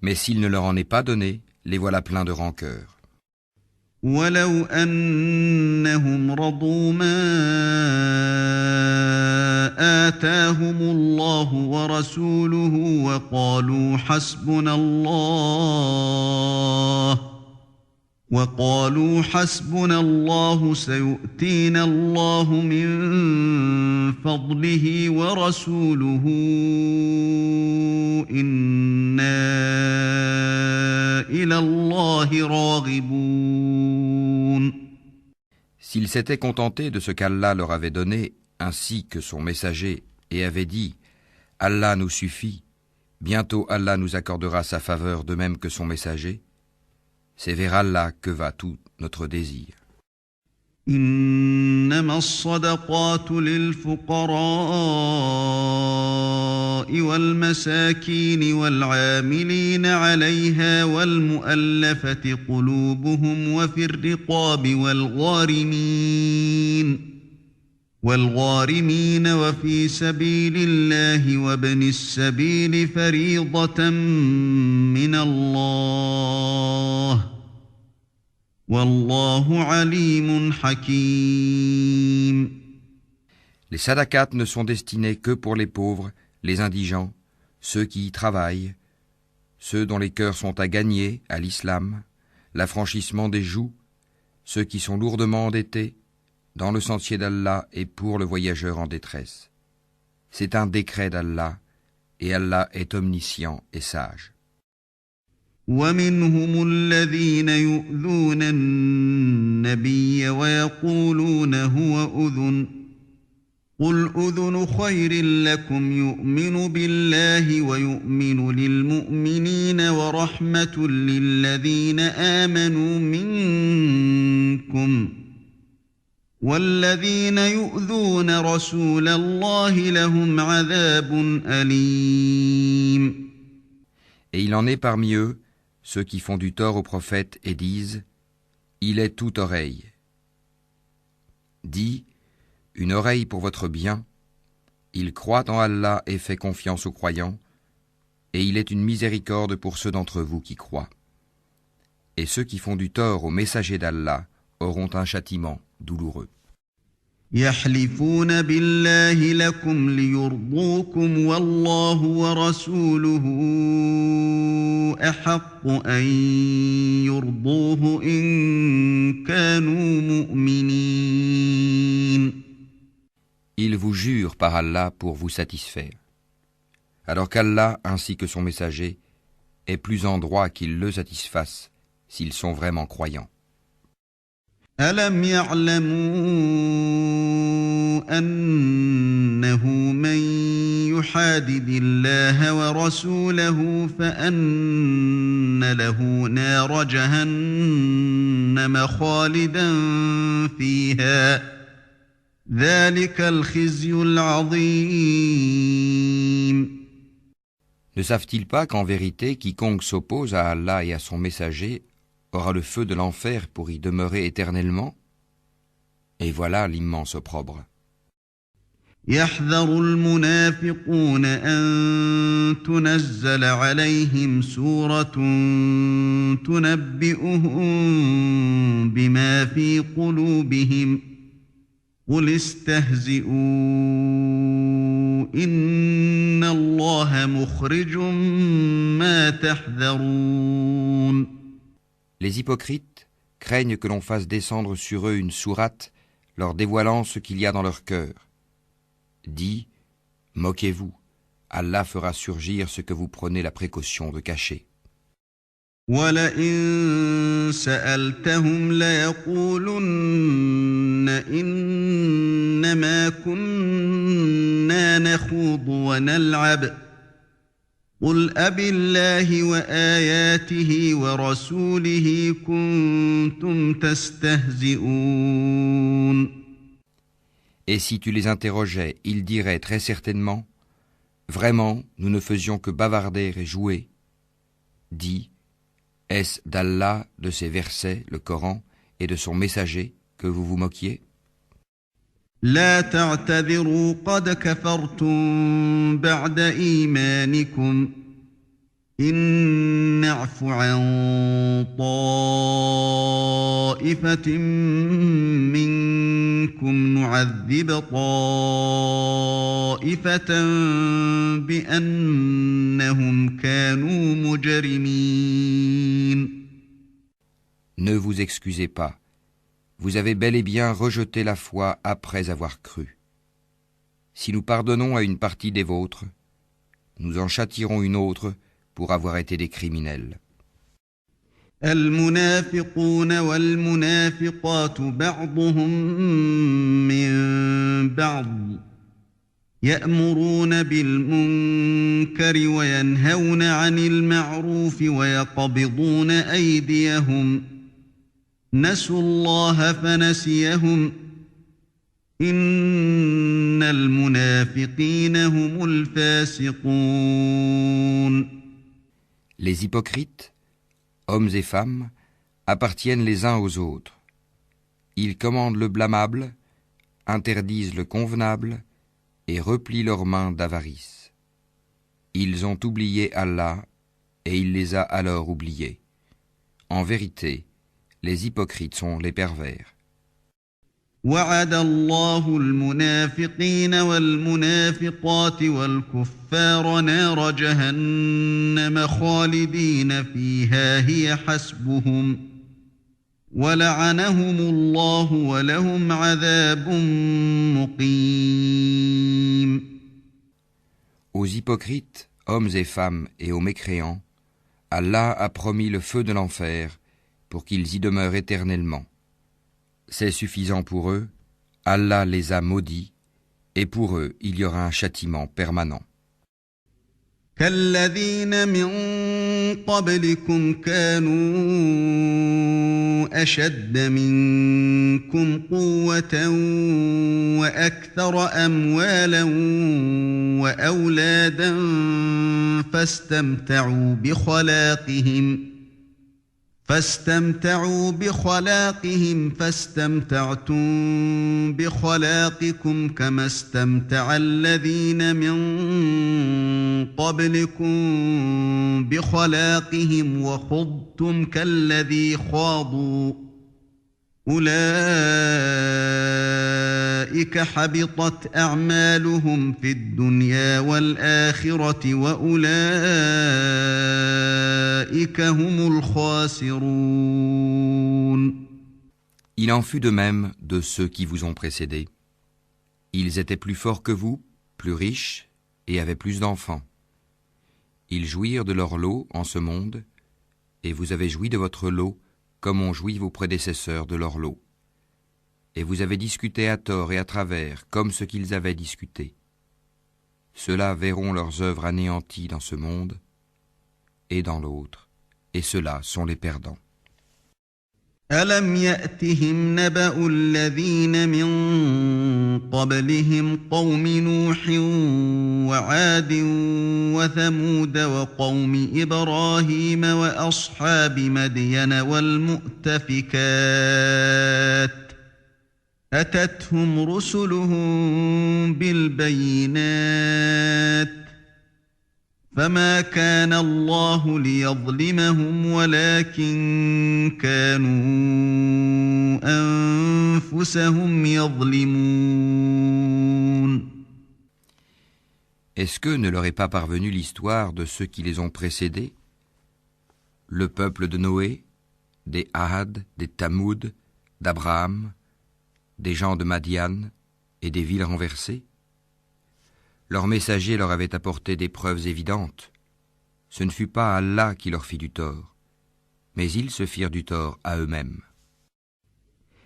Mais s'il ne leur en est pas donné, les voilà pleins de rancœur. ولو أنهم رضوا ما آتاهم الله ورسوله وقالوا حسبنا الله سيؤتينا الله من فضله ورسوله إنا إلى الله راغبون. S'ils s'étaient contentés de ce qu'Allah leur avait donné, ainsi que son messager, et avaient dit « Allah nous suffit, bientôt Allah nous accordera sa faveur de même que son messager », c'est vers Allah que va tout notre désir. إنما الصدقات للفقراء والمساكين والعاملين عليها والمؤلفة قلوبهم وفي الرقاب والغارمين وفي سبيل الله وابن السبيل فريضة من الله والله عليم حكيم. Les sadaqat ne sont destinés que pour les pauvres, les indigents, ceux qui y travaillent, ceux dont les cœurs sont à gagner à l'islam, l'affranchissement des joues, ceux qui sont lourdement endettés, dans le sentier d'Allah et pour le voyageur en détresse. C'est un décret d'Allah, et Allah est omniscient et sage. ومنهم الذين يؤذون النبي ويقولون هو أذن قل أذن خير لكم يؤمن بالله ويؤمن للمؤمنين ورحمة للذين آمنوا منكم والذين يؤذون رسول الله لهم عذاب أليم. Et il en est parmi eux ceux qui font du tort au prophète et disent « Il est toute oreille ». Dis « Une oreille pour votre bien ». Il croit en Allah et fait confiance aux croyants, et il est une miséricorde pour ceux d'entre vous qui croient. Et ceux qui font du tort au messager d'Allah auront un châtiment douloureux. يحلفون بالله لكم ليرضوكم والله ورسوله أحق أن يرضوه إن كانوا مؤمنين. Ils vous jurent par Allah pour vous satisfaire, alors qu'Allah ainsi que son messager est plus en droit qu'ils le satisfassent s'ils sont vraiment croyants. ألم يعلموا أنه من يحادد الله ورسوله فأن له نار جهنم خالدا فيها ذلك الخزي العظيم. Ne savent-ils pas qu'en vérité, quiconque s'oppose à Allah et à son messager aura le feu de l'enfer pour y demeurer éternellement? Et voilà l'immense opprobre. يحذر المنافقون أن تنزل عليهم سورة تنبئهم بما في قلوبهم قل استهزئوا إن الله مخرج ما تحذرون. Les hypocrites craignent que l'on fasse descendre sur eux une sourate leur dévoilant ce qu'il y a dans leur cœur. Dis, moquez-vous, Allah fera surgir ce que vous prenez la précaution de cacher. وَلَئِن سَأَلْتَهُمْ لَيَقُولُنَّ إِنَّمَا كُنَّا نَخُوضُ وَنَلْعَبُ قُلْ أَبِاللَّهِ وَآيَاتِهِ وَرَسُولِهِ كُنتُمْ تَسْتَهْزِئُونَ. Et si tu les interrogeais, ils diraient très certainement, « Vraiment, nous ne faisions que bavarder et jouer. » Dis, est-ce d'Allah, de ses versets, le Coran, et de son messager, que vous vous moquiez? لا تعتذروا قد كفرتم بعد إيمانكم إن نعف عن طائفة منكم نعذب طائفة بأنهم كانوا مجرمين. Ne vous excusez pas. Vous avez bel et bien rejeté la foi après avoir cru. Si nous pardonnons à une partie des vôtres, nous en châtierons une autre pour avoir été des criminels. المنافقون والمنافقات بعضهم من بعض يأمرون بالمنكر وينهون عن المعروف ويقبضون أيديهم نسوا الله فنسيهم إن المنافقين هم الفاسقون. Les hypocrites, hommes et femmes, appartiennent les uns aux autres. Ils commandent le blâmable, interdisent le convenable et replient leurs mains d'avarice. Ils ont oublié Allah et il les a alors oubliés. En vérité, les hypocrites sont les pervers. وعد الله المنافقين والمنافقات والكفار نار جهنم خالدين فيها هي حسبهم ولعنهم الله ولهم عذاب مقيم. Aux hypocrites, hommes et femmes, et aux mécréants, Allah a promis le feu de l'enfer pour qu'ils y demeurent éternellement. C'est suffisant pour eux, Allah les a maudits, et pour eux il y aura un châtiment permanent. كالذين من قبلكم كانوا أشد منكم قوة وأكثر أموالا وأولادا فاستمتعوا بخلاقهم فاستمتعتم بخلاقكم كما استمتع الذين من قبلكم بخلاقهم وخضتم كالذي خاضوا أولئك حبطت أعمالهم في الدنيا والآخرة وأولئك هم الخاسرون. Il en fut de même de ceux qui vous ont précédés. Ils étaient plus forts que vous, plus riches et avaient plus d'enfants. Ils jouirent de leur lot en ce monde, et vous avez joui de votre lot comme ont joui vos prédécesseurs de leur lot. Et vous avez discuté à tort et à travers, comme ce qu'ils avaient discuté. Ceux-là verront leurs œuvres anéanties dans ce monde et dans l'autre, et ceux-là sont les perdants. ألم يأتهم نبأ الذين من قبلهم قوم نوح وعاد وثمود وقوم إبراهيم وأصحاب مدين والمؤتفكات أتتهم رسلهم بالبينات فما كان الله ليظلمهم ولكن كانوا أنفسهم يظلمون. Est-ce que ne leur est pas parvenue l'histoire de ceux qui les ont précédés? Le peuple de Noé, des Ahad, des Tamoud, d'Abraham, des gens de Madian et des villes renversées? Leurs messagers leur avaient apporté des preuves évidentes. Ce ne fut pas Allah qui leur fit du tort, mais ils se firent du tort à eux-mêmes.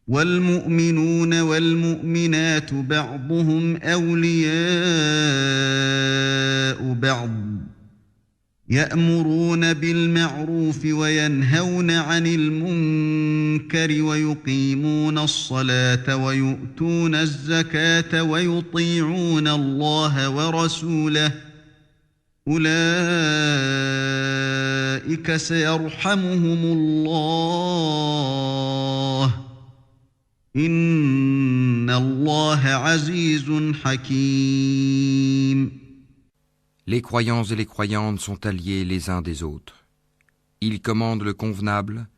والمؤمنون والمؤمنات بعضهم أولياء بعض يأمرون بالمعروف وينهون عن المنكر ويقيمون الصلاة ويؤتون الزكاة ويطيعون الله ورسوله أولئك سيرحمهم الله إن الله عزيز حكيم. Les croyants et les croyantes sont alliés les uns des autres. Ils commandent le convenable,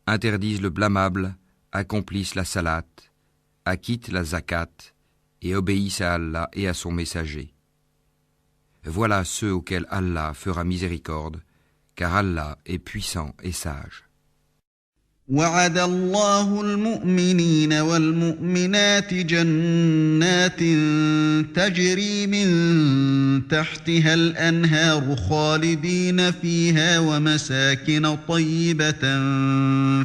interdisent le blâmable, accomplissent la salate, acquittent la zakat et obéissent à Allah et à son messager. Voilà ceux auxquels Allah fera miséricorde, car Allah est puissant et sage. وعد الله المؤمنين والمؤمنات جنات تجري من تحتها الأنهار خالدين فيها ومساكن طيبة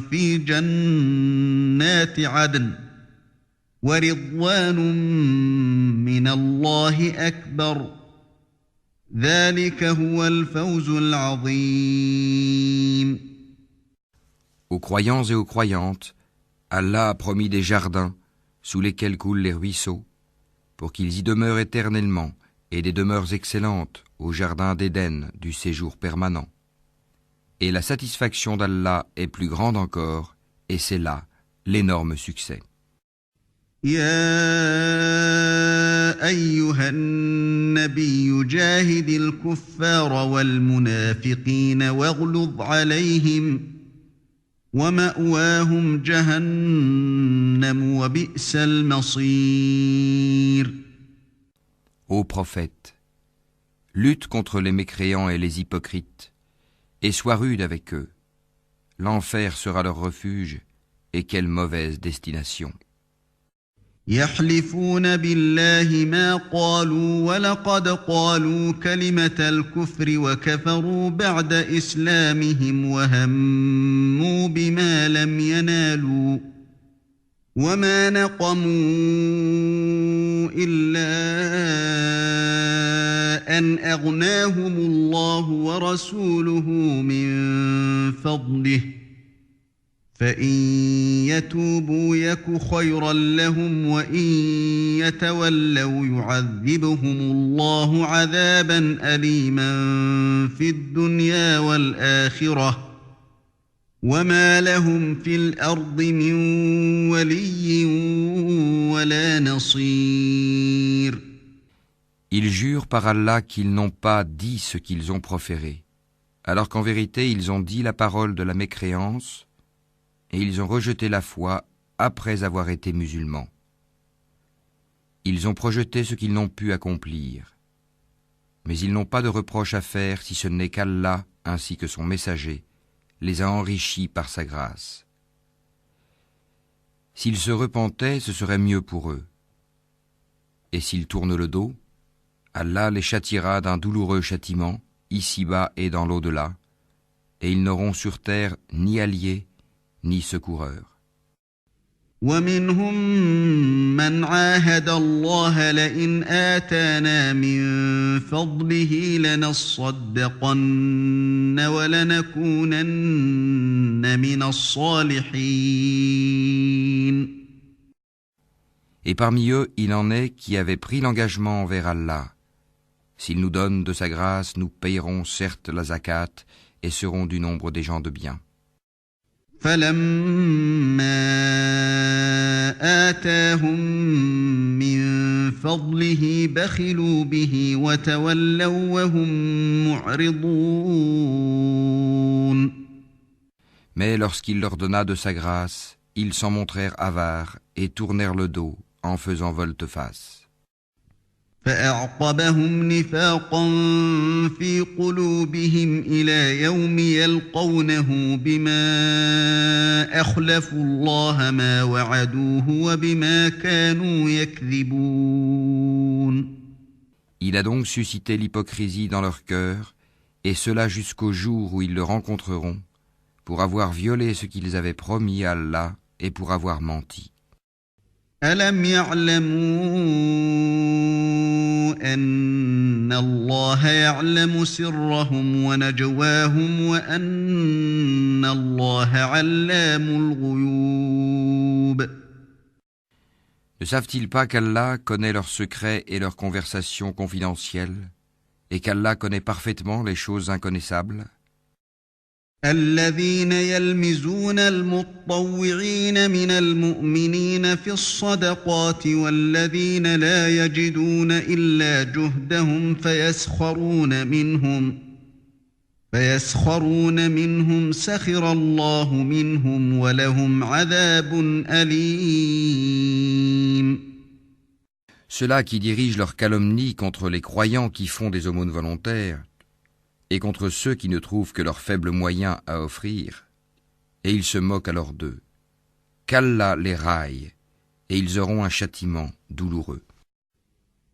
في جنات عدن ورضوان من الله أكبر ذلك هو الفوز العظيم. Aux croyants et aux croyantes, Allah a promis des jardins sous lesquels coulent les ruisseaux, pour qu'ils y demeurent éternellement, et des demeures excellentes au jardin d'Éden du séjour permanent. Et la satisfaction d'Allah est plus grande encore, et c'est là l'énorme succès. يا أيها النبي جاهد الكفار والمنافقين واغلظ عليهم ومأواهم جهنم وبئس المصير. Ô prophète, lutte contre les mécréants et les hypocrites, et sois rude avec eux. L'enfer sera leur refuge, et quelle mauvaise destination. يحلفون بالله ما قالوا ولقد قالوا كلمة الكفر وكفروا بعد إسلامهم وهموا بما لم ينالوا وما نقموا إلا أن أغناهم الله ورسوله من فضله فإن يتوبوا يك خيرا لهم وإن يتولوا يعذبهم الله عذابا أليما في الدنيا والآخرة وما لهم في الأرض من ولي ولا نصير. Ils jurent par Allah qu'ils n'ont pas dit ce qu'ils ont proféré, alors qu'en vérité ils ont dit la parole de la mécréance, et ils ont rejeté la foi après avoir été musulmans. Ils ont projeté ce qu'ils n'ont pu accomplir. Mais ils n'ont pas de reproche à faire si ce n'est qu'Allah, ainsi que son messager, les a enrichis par sa grâce. S'ils se repentaient, ce serait mieux pour eux. Et s'ils tournent le dos, Allah les châtiera d'un douloureux châtiment, ici-bas et dans l'au-delà, et ils n'auront sur terre ni alliés, ni secoureur. ومنهم من عاهد الله لئن آتانا من فضله لنصدقن ولنكونن من الصالحين. Et parmi eux, il en est qui avaient pris l'engagement envers Allah. S'il nous donne de sa grâce, nous payerons certes la zakat et serons du nombre des gens de bien. فلما آتاهم من فضله بخلوا به وتولوا وهم معرضون. Mais lorsqu'il leur donna de sa grâce, ils s'en montrèrent avares et tournèrent le dos en faisant volte-face. فأعقبهم نفاقا في قلوبهم إلى يوم يلقونه بما أخلفوا الله ما وعدوه وبما كانوا يكذبون. Il a donc suscité l'hypocrisie dans leur cœur, et cela jusqu'au jour où ils le rencontreront, pour avoir violé ce qu'ils avaient promis à Allah et pour avoir menti. ألم يعلموا أن الله يعلم سرهم ونجواهم وأن الله علام الغيوب. Ne savent-ils pas qu'Allah connaît leurs secrets et leurs conversations confidentielles, et qu'Allah connaît parfaitement les choses inconnaissables? الذين يلمزون المطوعين من المؤمنين في الصدقات والذين لا يجدون إلا جهدهم فيسخرون منهم سخر الله منهم ولهم عذاب أليم. Ceux-là qui dirigent leur calomnie contre les croyants qui font des aumônes volontaires, et contre ceux qui ne trouvent que leurs faibles moyens à offrir, et ils se moquent alors d'eux. Qu'Allah les raille, et ils auront un châtiment douloureux.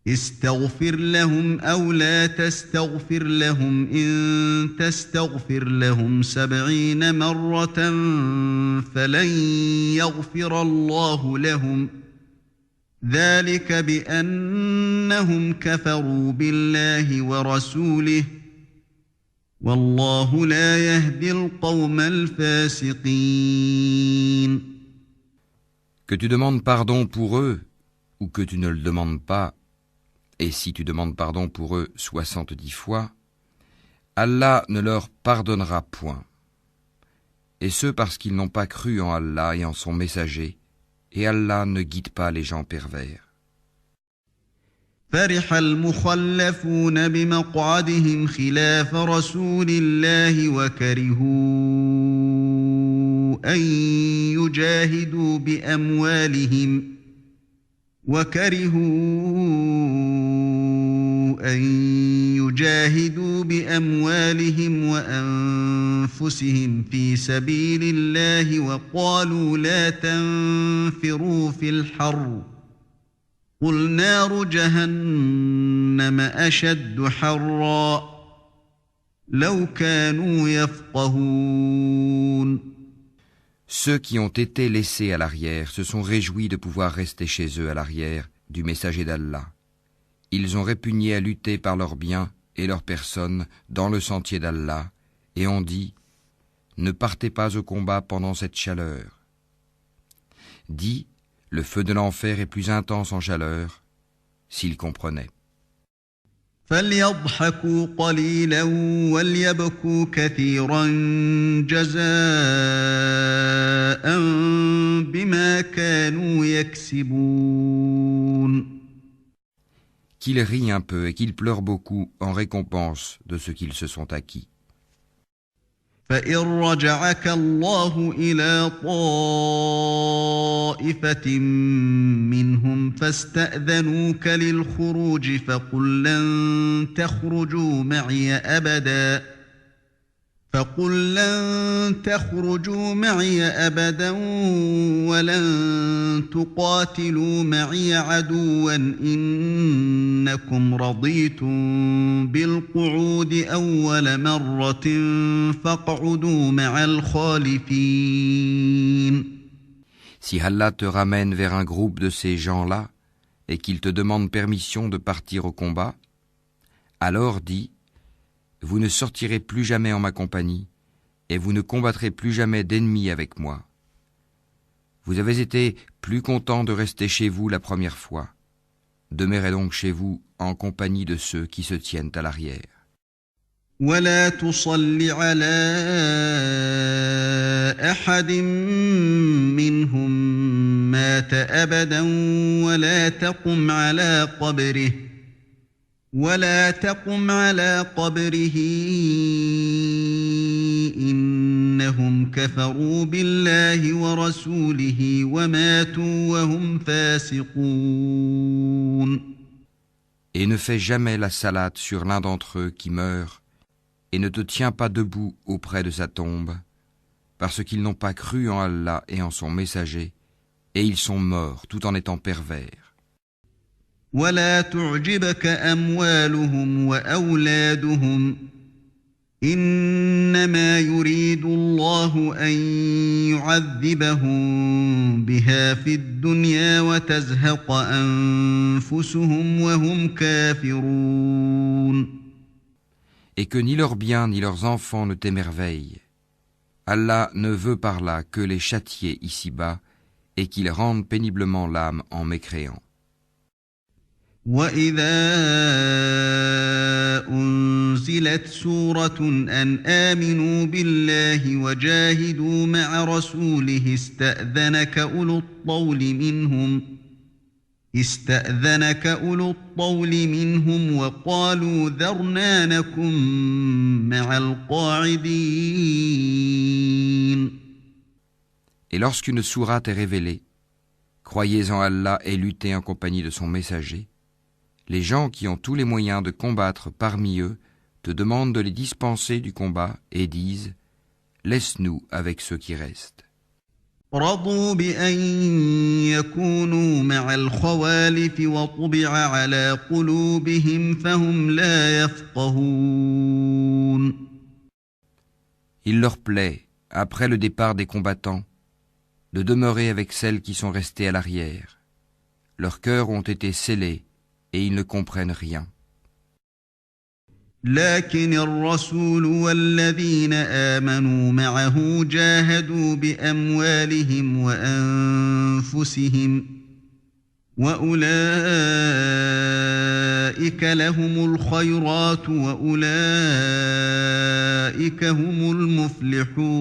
استغفر لهم أو لا تستغفر لهم إن تستغفر لهم 70 مرة فلن يغفر الله لهم ذلك بأنهم كفروا بالله ورسوله والله لا يهدي القوم الفاسقين. Que tu demandes pardon pour eux, ou que tu ne le demandes pas, et si tu demandes pardon pour eux 70 fois, Allah ne leur pardonnera point. Et ce parce qu'ils n'ont pas cru en Allah et en son messager, et Allah ne guide pas les gens pervers. فرح المخلفون بمقعدهم خلاف رسول الله وكرهوا أن يجاهدوا بأموالهم وأنفسهم في سبيل الله وقالوا لا تنفروا في الحر قل نار جهنم أشد حرا لو كانوا يفقهون. Ceux qui ont été laissés à l'arrière se sont réjouis de pouvoir rester chez eux à l'arrière du messager d'Allah. Ils ont répugné à lutter par leurs biens et leurs personnes dans le sentier d'Allah et ont dit « Ne partez pas au combat pendant cette chaleur ». Dis « Le feu de l'enfer est plus intense en chaleur » s'ils comprenaient. فليضحكوا قليلا وليبكوا كثيرا جزاء بما كانوا يكسبون. Qu'ils rient un peu et qu'ils pleurent beaucoup en récompense de ce qu'ils se sont acquis. فإن رجعك الله إلى طائفة منهم فاستأذنوك للخروج فقل لن تخرجوا معي أبدا ولن تقاتلوا معي عدوا إنكم رضيتم بالقعود أول مرة فاقعدوا مع الخالفين. Si Allah te ramène vers un groupe de ces gens-là et qu'il te demande permission de partir au combat, alors dis, vous ne sortirez plus jamais en ma compagnie et vous ne combattrez plus jamais d'ennemis avec moi. Vous avez été plus content de rester chez vous la première fois. Demeurez donc chez vous en compagnie de ceux qui se tiennent à l'arrière. ولا تصل على أحد منهم مات أبدا ولا تقم على قبره إنهم كفروا بالله ورسوله وماتوا وهم فاسقون. Et ne fais jamais la salate sur l'un d'entre eux qui meurt, et ne te tiens pas debout auprès de sa tombe, parce qu'ils n'ont pas cru en Allah et en son messager, et ils sont morts tout en étant pervers. ولا تعجبك أموالهم وأولادهم إنما يريد الله أن يعذبهم بها في الدنيا وتزهق أنفسهم وهم كافرون. Et que ni leurs biens ni leurs enfants ne t'émerveillent. Allah ne veut par là que les châtier ici-bas et qu'ils rendent péniblement l'âme en mécréant. وَإِذَا أُنزِلَتْ سُورَةٌ أَنْ آمِنُوا بِاللَّهِ وَجَاهِدُوا مَعَ رَسُولِهِ استأذنك أولو الطول منهم وقالوا ذرنا نكن مع القاعدين. Et lorsqu'une sourate est révélée, croyez en Allah et luttez en compagnie de son messager, les gens qui ont tous les moyens de combattre parmi eux te demandent de les dispenser du combat et disent « Laisse-nous avec ceux qui restent ». رضوا بأن يكونوا مع الخوالف وطبع على قلوبهم فهم لا يفقهون. Il leur plaît, après le départ des combattants, de demeurer avec celles qui sont restées à l'arrière. Leurs cœurs ont été scellés et ils ne comprennent rien. لكن الرسول والذين آمنوا معه جاهدوا بأموالهم وأنفسهم وأولئك لهم الخيرات وأولئك هم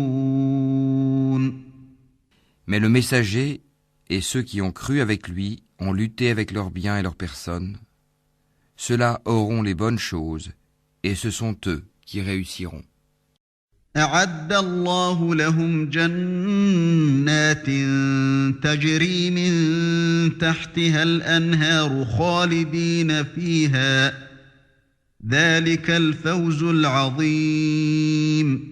المفلحون. Mais le messager et ceux qui ont cru avec lui ont lutté avec leurs biens et leurs personnes. Ceux-là auront les bonnes choses et ce sont eux qui réussiront. أعد الله لهم جنات تجري من تحتها الأنهار خالدين فيها ذلك الفوز العظيم.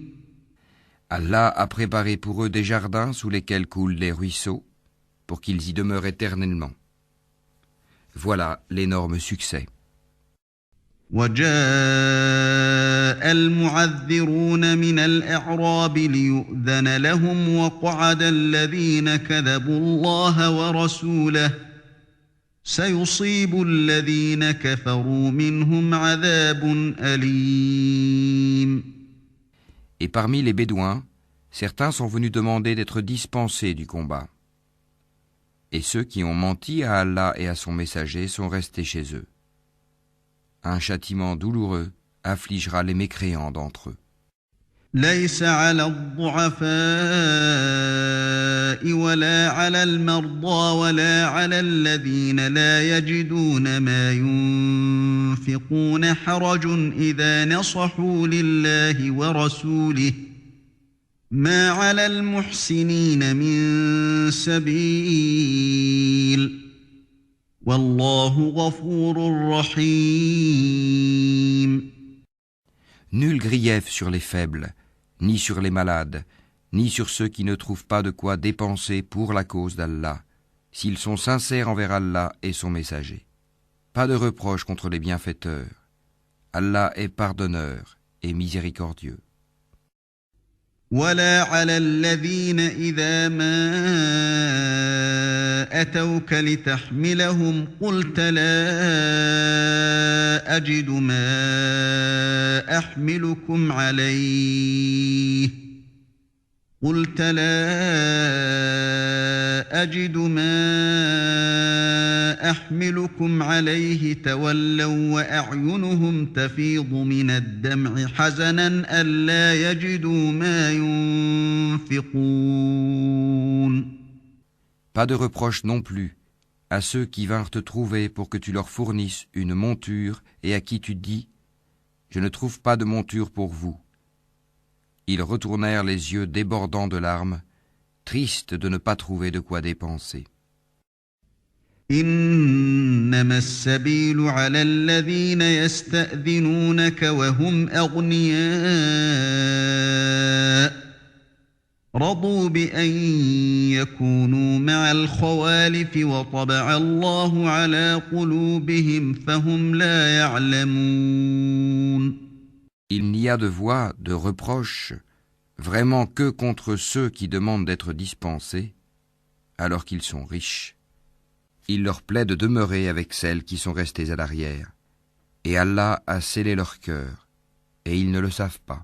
Allah a préparé pour eux des jardins sous lesquels coulent les ruisseaux pour qu'ils y demeurent éternellement. Voilà l'énorme succès. وجاء المعذرون من الأعراب ليؤذن لهم وقعد الذين كذبوا الله ورسوله سيصيب الذين كفروا منهم عذاب أليم. Et parmi les Bédouins, certains sont venus demander d'être dispensés du combat. Et ceux qui ont menti à Allah et à son messager sont restés chez eux. Un châtiment douloureux affligera les mécréants d'entre eux. ليس على الضعفاء ولا على المرضى ولا على الذين لا يجدون ما ينفقون حرج إذا نصحوا لله ورسوله ما على المحسنين من سبيل والله غفور رحيم. Nul grief sur les faibles, ni sur les malades, ni sur ceux qui ne trouvent pas de quoi dépenser pour la cause d'Allah, s'ils sont sincères envers Allah et son messager. Pas de reproche contre les bienfaiteurs. Allah est pardonneur et miséricordieux. ولا على الذين إذا ما أتوك لتحملهم قلت لا أجد ما أحملكم عليه تولوا وأعينهم تفيض من الدمع حزنا ألا يجدوا ما ينفقون. Pas de reproche non plus à ceux qui vinrent te trouver pour que tu leur fournisses une monture et à qui tu dis « Je ne trouve pas de monture pour vous ». Ils retournèrent les yeux débordants de larmes, tristes de ne pas trouver de quoi dépenser. إنما السبيل على الذين يستأذنونك وهم أغنياء رضوا بأن يكونوا مع الخوالف وطبع الله على قلوبهم فهم لا يعلمون. Il n'y a de voix, de reproche, vraiment que contre ceux qui demandent d'être dispensés, alors qu'ils sont riches. Il leur plaît de demeurer avec celles qui sont restées à l'arrière, et Allah a scellé leur cœur, et ils ne le savent pas.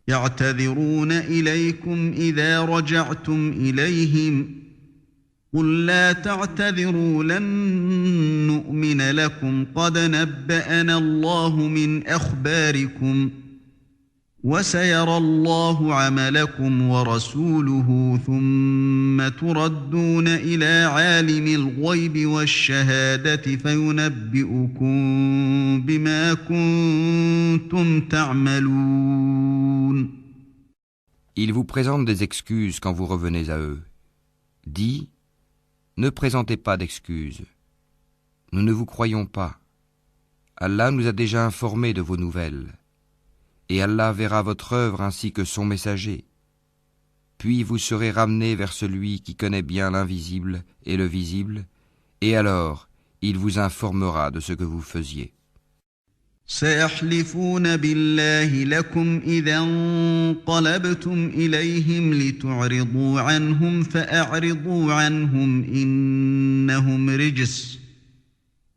يعتذرون إليكم إذا رجعتم إليهم قل لا تعتذروا لن نؤمن لكم قد نبأنا الله من أخباركم وسيرى الله عملكم ورسوله ثم تردون إلى عالم الغيب والشهادة فينبئكم بما كنتم تعملون. Ils vous présentent des excuses quand vous revenez à eux. Dis, ne présentez pas d'excuses. Nous ne vous croyons pas. Allah nous a déjà informés de vos nouvelles. Et Allah verra votre œuvre ainsi que son messager. Puis vous serez ramenés vers celui qui connaît bien l'invisible et le visible, et alors il vous informera de ce que vous faisiez. سيحلفون بالله لكم إذا انقلبتم إليهم لتعرضوا عنهم فأعرضوا عنهم إنهم رجس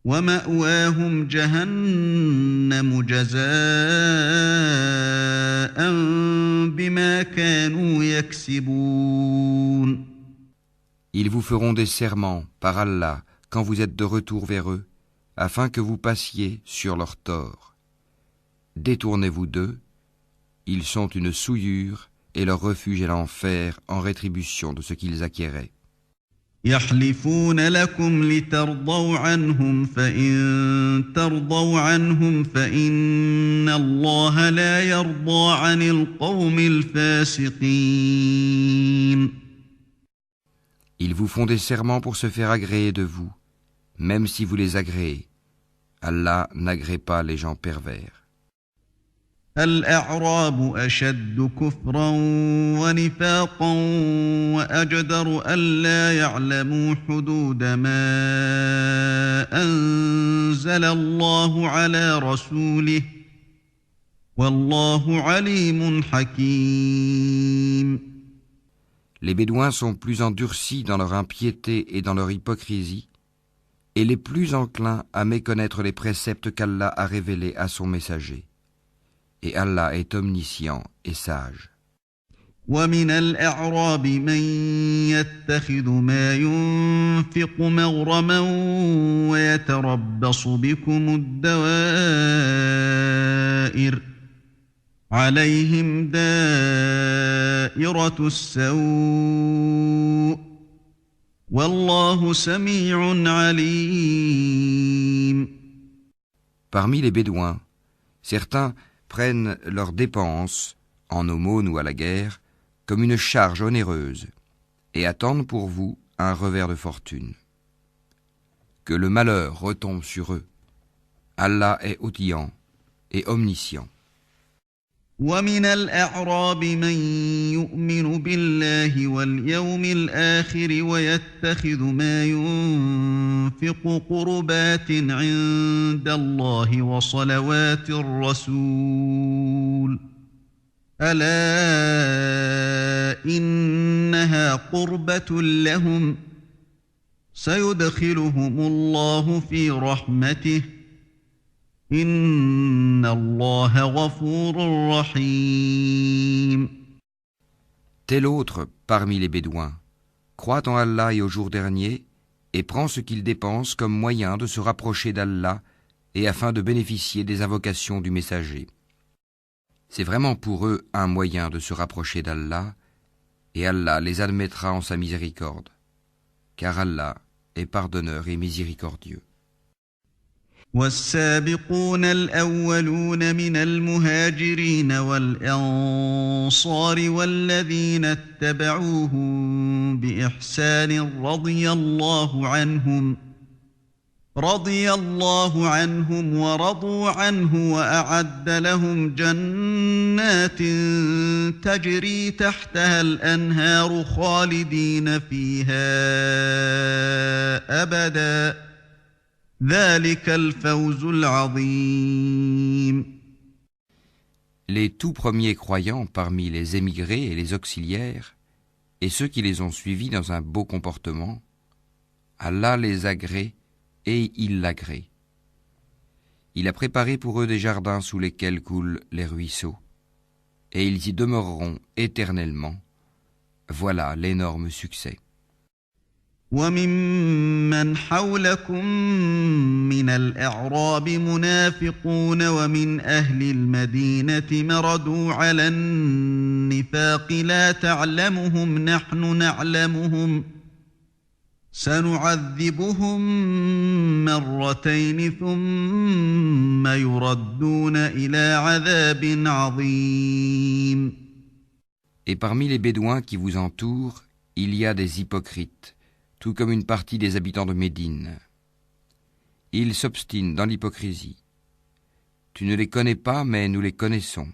ومأواهم جهنم جزاء بما كانوا يكسبون. Ils vous feront des serments par Allah quand vous êtes de retour vers eux, afin que vous passiez sur leur tort. Détournez-vous d'eux, ils sont une souillure et leur refuge est l'enfer en rétribution de ce qu'ils acquéraient. يحلفون لكم لترضوا عنهم فإن ترضوا عنهم فإن الله لا يرضى عن القوم الفاسقين. Ils vous font des serments pour se faire agréer de vous, même si vous les agréez. Allah n'agrée pas les gens pervers. الأعراب أشد كفرا ونفاقا وأجدر ألا يعلموا حدود ما أنزل الله على رسوله والله عليم حكيم. Les Bédouins sont plus endurcis dans leur impiété et dans leur hypocrisie, et les plus enclins à méconnaître les préceptes qu'Allah a révélés à son messager. Et Allah est omniscient et sage. ومن الأعراب من يتخذ ما ينفق مغرما ويتربص بكم الدوائر عليهم دائرة السوء والله سميع عليم. Parmi les Bédouins, certains prennent leurs dépenses, en aumône ou à la guerre, comme une charge onéreuse, et attendent pour vous un revers de fortune. Que le malheur retombe sur eux. Allah est audient et omniscient. ومن الأعراب من يؤمن بالله واليوم الآخر ويتخذ ما ينفق قربات عند الله وصلوات الرسول ألا إنها قربة لهم سيدخلهم الله في رحمته Inna Allah ghafurur rahim. Tel autre, parmi les Bédouins, croit en Allah et au jour dernier, et prend ce qu'il dépense comme moyen de se rapprocher d'Allah et afin de bénéficier des invocations du messager. C'est vraiment pour eux un moyen de se rapprocher d'Allah, et Allah les admettra en sa miséricorde, car Allah est pardonneur et miséricordieux. والسابقون الأولون من المهاجرين والأنصار والذين اتبعوهم بإحسان رضي الله عنهم ورضوا عنه وأعد لهم جنات تجري تحتها الأنهار خالدين فيها أبداً ذلك الفوز العظيم. Les tout premiers croyants parmi les émigrés et les auxiliaires, et ceux qui les ont suivis dans un beau comportement, Allah les agrée et il l'agrée. Il a préparé pour eux des jardins sous lesquels coulent les ruisseaux, et ils y demeureront éternellement. Voilà l'énorme succès. وممن حولكم من الأعراب منافقون ومن أهل المدينة مردوا على النفاق لا تعلمهم نحن نعلمهم سنعذبهم مرتين ثم يردون إلى عذاب عظيم. Et parmi les Bédouins qui vous entourent, il y a des hypocrites, tout comme une partie des habitants de Médine. Ils s'obstinent dans l'hypocrisie. Tu ne les connais pas, mais nous les connaissons.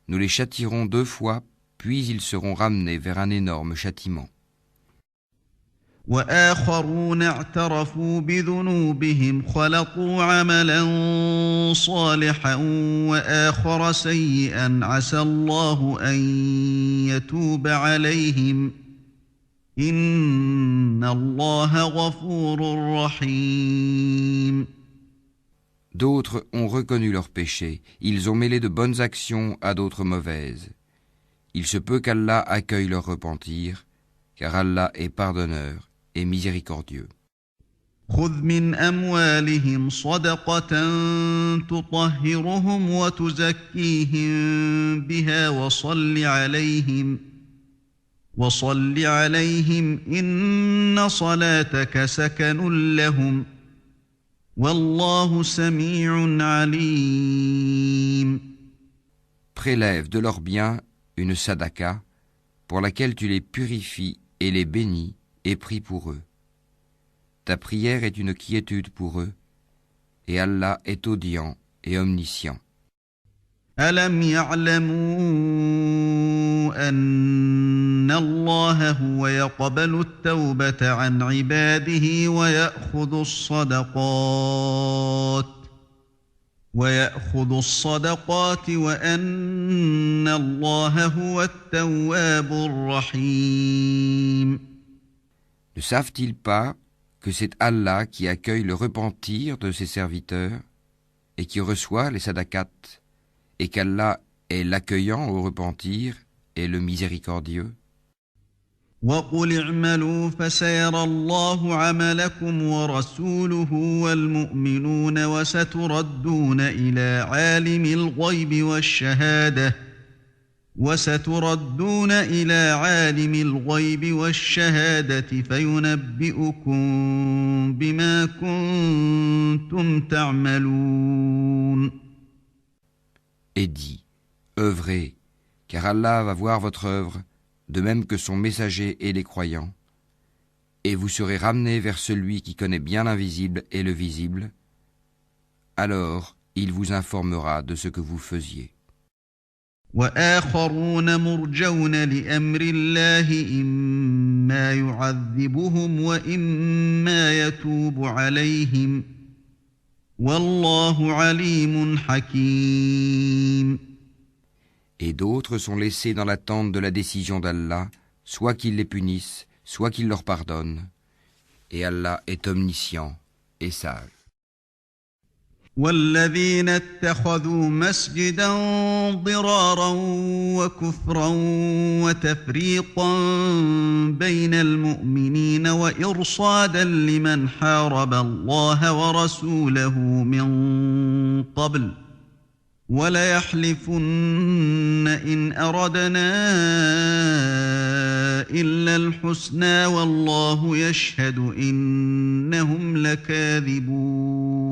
Nous les châtierons 2 fois, puis ils seront ramenés vers un énorme châtiment. وآخرون اعترفوا بذنوبهم خلطوا عملا صالحا وآخر سيئا عسى الله أن يتوب عليهم إن الله غفور رحيم. D'autres ont reconnu leurs péchés, ils ont mêlé de bonnes actions à d'autres mauvaises. Il se peut qu'Allah accueille leur repentir, car Allah est pardonneur et miséricordieux. خذ من أموالهم صدقة تطهرهم وتزكيهم بها وصل عليهم إن صلاتك سكن لهم والله سميع عليم. Prélève de leurs biens une sadaka pour laquelle tu les purifies et les bénis et prie pour eux. Ta prière est une quiétude pour eux, et Allah est audient et omniscient. ألم يعلموا أن الله هو يقبل التوبة عن عباده ويأخذ الصدقات وأن الله هو التواب الرحيم. Ne savent-ils pas que c'est Allah qui accueille le repentir de ses serviteurs et qui reçoit les sadakats, et qu'Allah est l'accueillant au repentir et le miséricordieux? وَقُلِ اعْمَلُوا فَسَيَرَى اللَّهُ عَمَلَكُمْ وَرَسُولُهُ وَالْمُؤْمِنُونَ وَسَتُرَدُّونَ إِلَى عَالِمِ الْغَيْبِ وَالشَّهَادَةِ فَيُنَبِّئُكُم بِمَا كُنتُمْ تَعْمَلُونَ. Et dit, œuvrez, car Allah va voir votre œuvre, de même que son messager et les croyants, et vous serez ramenés vers celui qui connaît bien l'invisible et le visible, alors il vous informera de ce que vous faisiez. وآخرون مرجون لأمر الله إما يعذبهم وإما يتوب عليهم والله عليم حكيم. Et d'autres sont laissés dans l'attente de la décision d'Allah, soit qu'il les punisse, soit qu'il leur pardonne. Et Allah est omniscient et sage. والذين اتخذوا مسجدا ضرارا وكفرا وتفريقا بين المؤمنين وإرصادا لمن حارب الله ورسوله من قبل وليحلفن إن أردنا إلا الحسنى والله يشهد إنهم لكاذبون.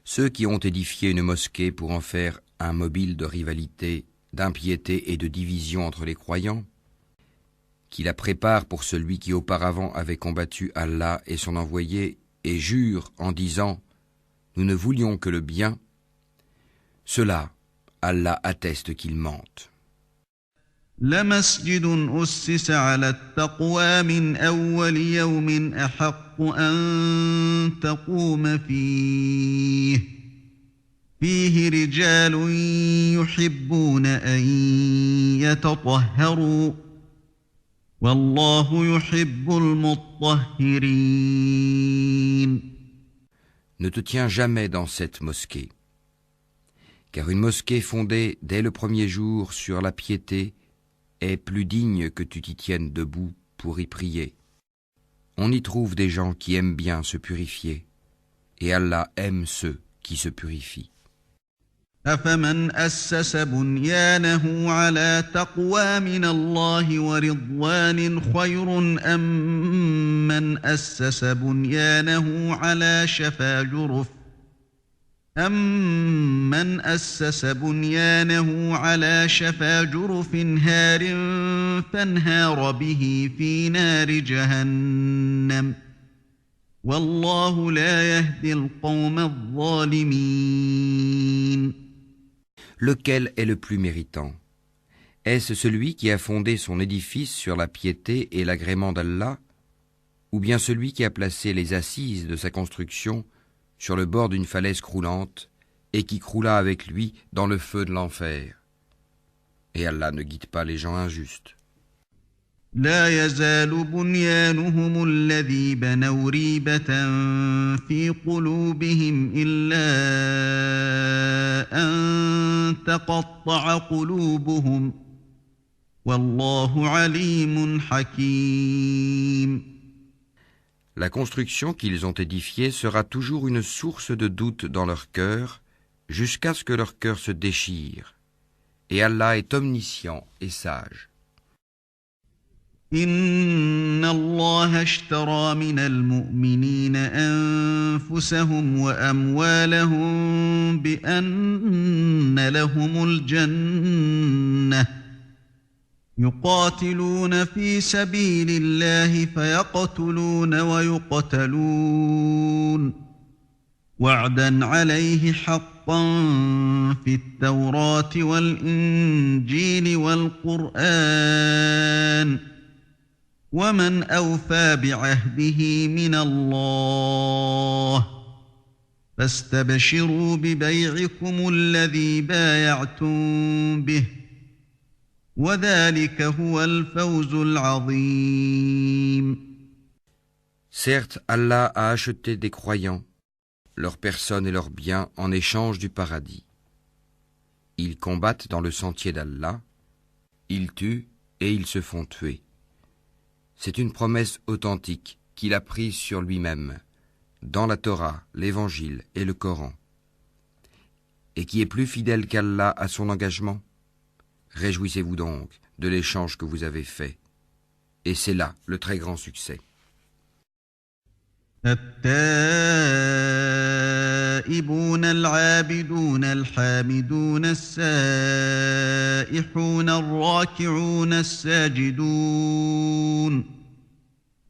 Ceux qui ont édifié une mosquée pour en faire un mobile de rivalité, d'impiété et de division entre les croyants, qui la prépare pour celui qui auparavant avait combattu Allah et son envoyé et jure en disant « Nous ne voulions que le bien », cela, Allah atteste qu'ils mentent. لمسجد أسس على التقوى من أول يوم أحق أن تقوم فيه فيه رجال يحبون أن يتطهروا والله يحب المطهرين. Ne te tiens jamais dans cette mosquée, car une mosquée fondée dès le premier jour sur la piété est plus digne que tu t'y tiennes debout pour y prier. On y trouve des gens qui aiment bien se purifier, et Allah aime ceux qui se purifient. أفمن أسس بنيانه على تقوى من الله ورضوان خير أم من أسس بنيانه على شفا جرف هار فانهار به في نار جهنم والله لا يهدي القوم الظالمين. Lequel est le plus méritant? Est-ce celui qui a fondé son édifice sur la piété et l'agrément d'Allah, ou bien celui qui a placé les assises de sa construction sur le bord d'une falaise croulante et qui croula avec lui dans le feu de l'enfer? Et Allah ne guide pas les gens injustes. لا يزال بنيانهم الذي بنوا ريبة في قلوبهم إلا أن تقطع قلوبهم والله عليم حكيم. La construction qu'ils ont édifiée sera toujours une source de doute dans leur cœur, jusqu'à ce que leur cœur se déchire. Et Allah est omniscient et sage. إن الله اشترى من المؤمنين أنفسهم وأموالهم بأن لهم الجنة يقاتلون في سبيل الله فيقتلون ويقتلون وعدا عليه حقا في التوراة والإنجيل والقرآن ومن أوفى بعهده من الله فاستبشروا ببيعكم الذي بايعتم به وذلك هو الفوز العظيم. Certes, Allah a acheté des croyants, leurs personnes et leurs biens en échange du paradis. Ils combattent dans le sentier d'Allah, ils tuent et ils se font tuer. C'est une promesse authentique qu'il a prise sur lui-même, dans la Torah, l'Évangile et le Coran, et qui est plus fidèle qu'Allah à son engagement. Réjouissez-vous donc de l'échange que vous avez fait, et c'est là le très grand succès. التائبون العابدون الحامدون السائحون الراكعون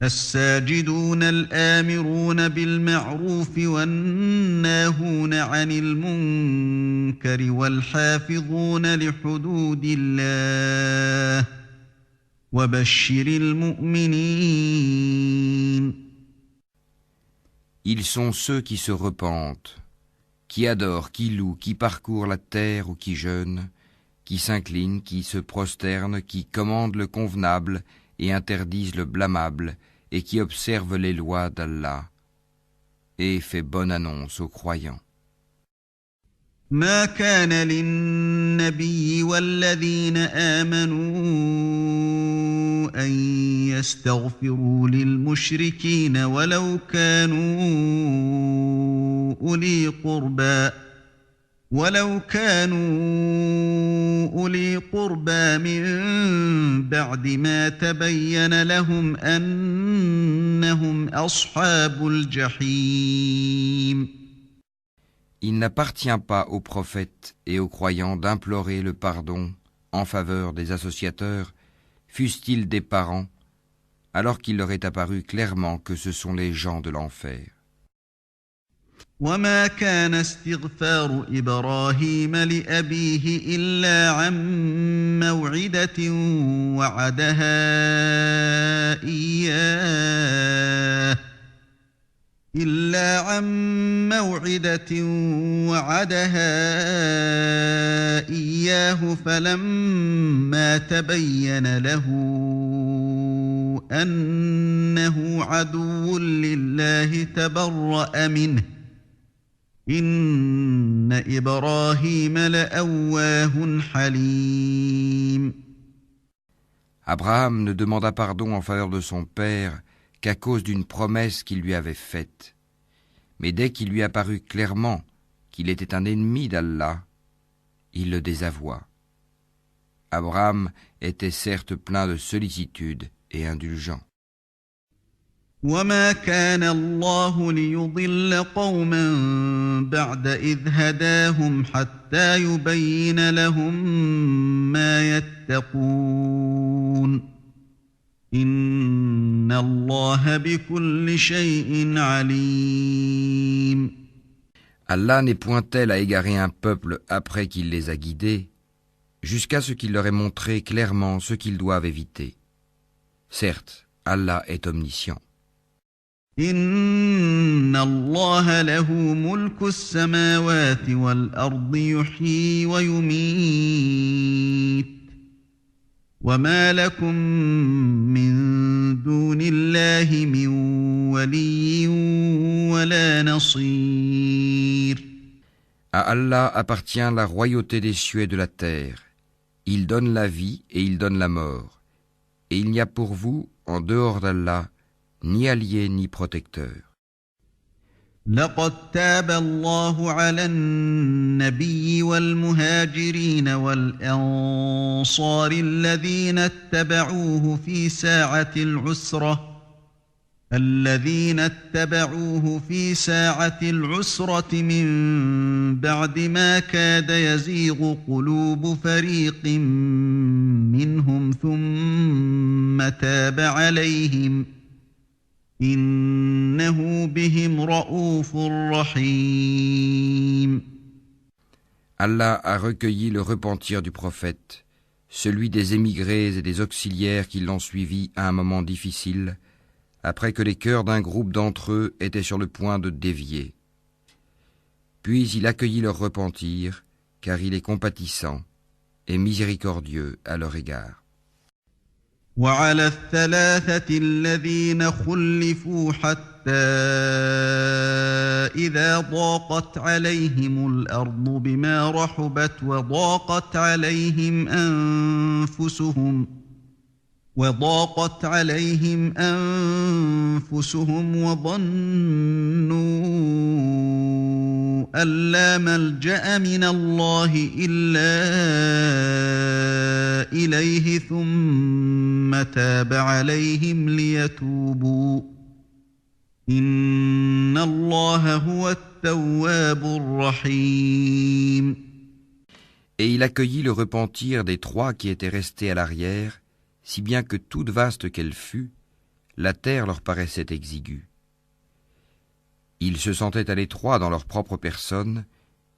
الساجدون الآمرون بالمعروف والناهون عن المنكر والحافظون لحدود الله وبشر المؤمنين. Ils sont ceux qui se repentent, qui adorent, qui louent, qui parcourent la terre ou qui jeûnent, qui s'inclinent, qui se prosternent, qui commandent le convenable et interdisent le blâmable, et qui observent les lois d'Allah, et fait bonne annonce aux croyants. ما كان للنبي والذين آمنوا أن يستغفروا للمشركين ولو كانوا أولي قربى من بعد ما تبين لهم أنهم أصحاب الجحيم. Il n'appartient pas aux prophètes et aux croyants d'implorer le pardon en faveur des associateurs, fussent-ils des parents, alors qu'il leur est apparu clairement que ce sont les gens de l'enfer. وما كان استغفار إبراهيم لأبيه إلا عن موعدة وعدها إياه إلا عن موعدة وعدها إياه فلما تبين له أنه عدو لله تبرأ منه إن إبراهيم لأواه حليم. Abraham ne demanda pardon en faveur de son père qu'à cause d'une promesse qu'il lui avait faite. Mais dès qu'il lui apparut clairement qu'il était un ennemi d'Allah, il le désavoua. Abraham était certes plein de sollicitude et indulgent. وما كان الله ليضل قوما بعد إذ هداهم حتى يبين لهم ما يتقون إن الله بكل شيء عليم. Allah n'est point tel à égarer un peuple après qu'il les a guidés, jusqu'à ce qu'il leur ait montré clairement ce qu'ils doivent éviter. Certes, Allah est omniscient. إن الله له ملك السماوات والأرض يحيي ويميت وما لكم من دون الله من ولي ولا نصير. À Allah appartient la royauté des cieux et de la terre. Il donne la vie et il donne la mort. Et il n'y a pour vous, en dehors d'Allah, ni allié ni protecteur. لقد تاب الله على النبي والمهاجرين والأنصار الذين اتبعوه في ساعة العسرة من بعد ما كاد يزيغ قلوب فريق منهم ثم تاب عليهم إنه بهم رؤوف رحيم. Allah a recueilli le repentir du prophète, celui des émigrés et des auxiliaires qui l'ont suivi à un moment difficile, après que les cœurs d'un groupe d'entre eux étaient sur le point de dévier. Puis il accueillit leur repentir, car il est compatissant et miséricordieux à leur égard. وعلى الثلاثة الذين خلفوا حتى إذا ضاقت عليهم الأرض بما رحبت وضاقت عليهم أنفسهم وظنوا أن لا ملجأ من الله إلا إليه ثم تاب عليهم ليتوبوا إن الله هو التواب الرحيم. Et il accueillit le repentir des trois qui étaient restés à l'arrière, si bien que toute vaste qu'elle fût, la terre leur paraissait exiguë. Ils se sentaient à l'étroit dans leur propre personne,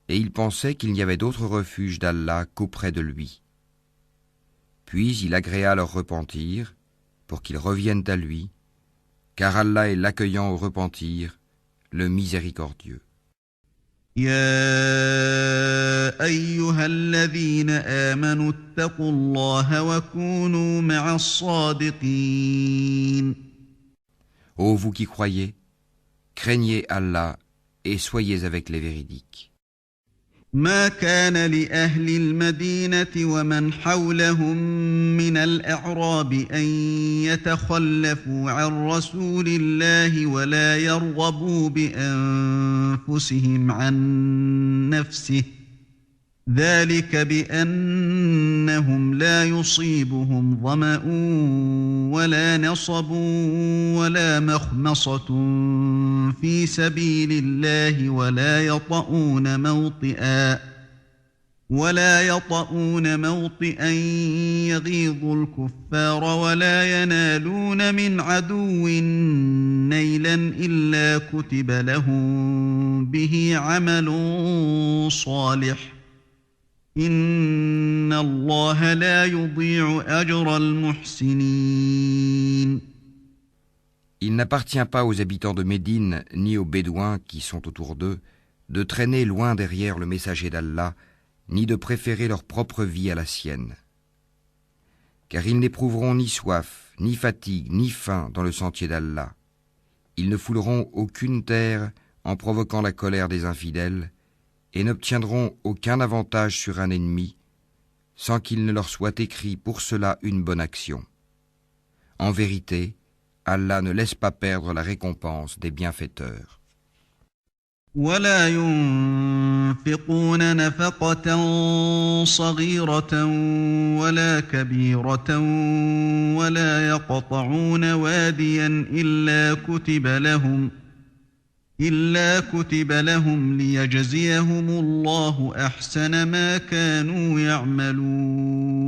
et ils pensaient qu'il n'y avait d'autre refuge d'Allah qu'auprès de lui. Puis il agréa leur repentir, pour qu'ils reviennent à lui, car Allah est l'accueillant au repentir, le miséricordieux. يا أيها الذين آمنوا اتقوا الله وكونوا مع الصادقين. Ô vous qui croyez, craignez Allah et soyez avec les véridiques. ما كان لأهل المدينة ومن حولهم من الأعراب أن يتخلفوا عن رسول الله ولا يرغبوا بأنفسهم عن نفسه ذلك بأنهم لا يصيبهم ظمأ ولا نصب ولا مخمصة في سبيل الله ولا يطؤون موطئا يغيظ الكفار ولا ينالون من عدو نيلا إلا كتب لهم به عمل صالح إن الله لا يضيع أجر المحسنين. Il n'appartient pas aux habitants de Médine ni aux Bédouins qui sont autour d'eux de traîner loin derrière le messager d'Allah, ni de préférer leur propre vie à la sienne. Car ils n'éprouveront ni soif, ni fatigue, ni faim dans le sentier d'Allah. Ils ne fouleront aucune terre en provoquant la colère des infidèles et n'obtiendront aucun avantage sur un ennemi sans qu'il ne leur soit écrit pour cela une bonne action. En vérité, Allah ne laisse pas perdre la récompense des bienfaiteurs. ولا ينفقون نفقة صغيرة ولا كبيرة ولا يقطعون واديا إلا كتب لهم ليجزيهم الله أحسن ما كانوا يعملون.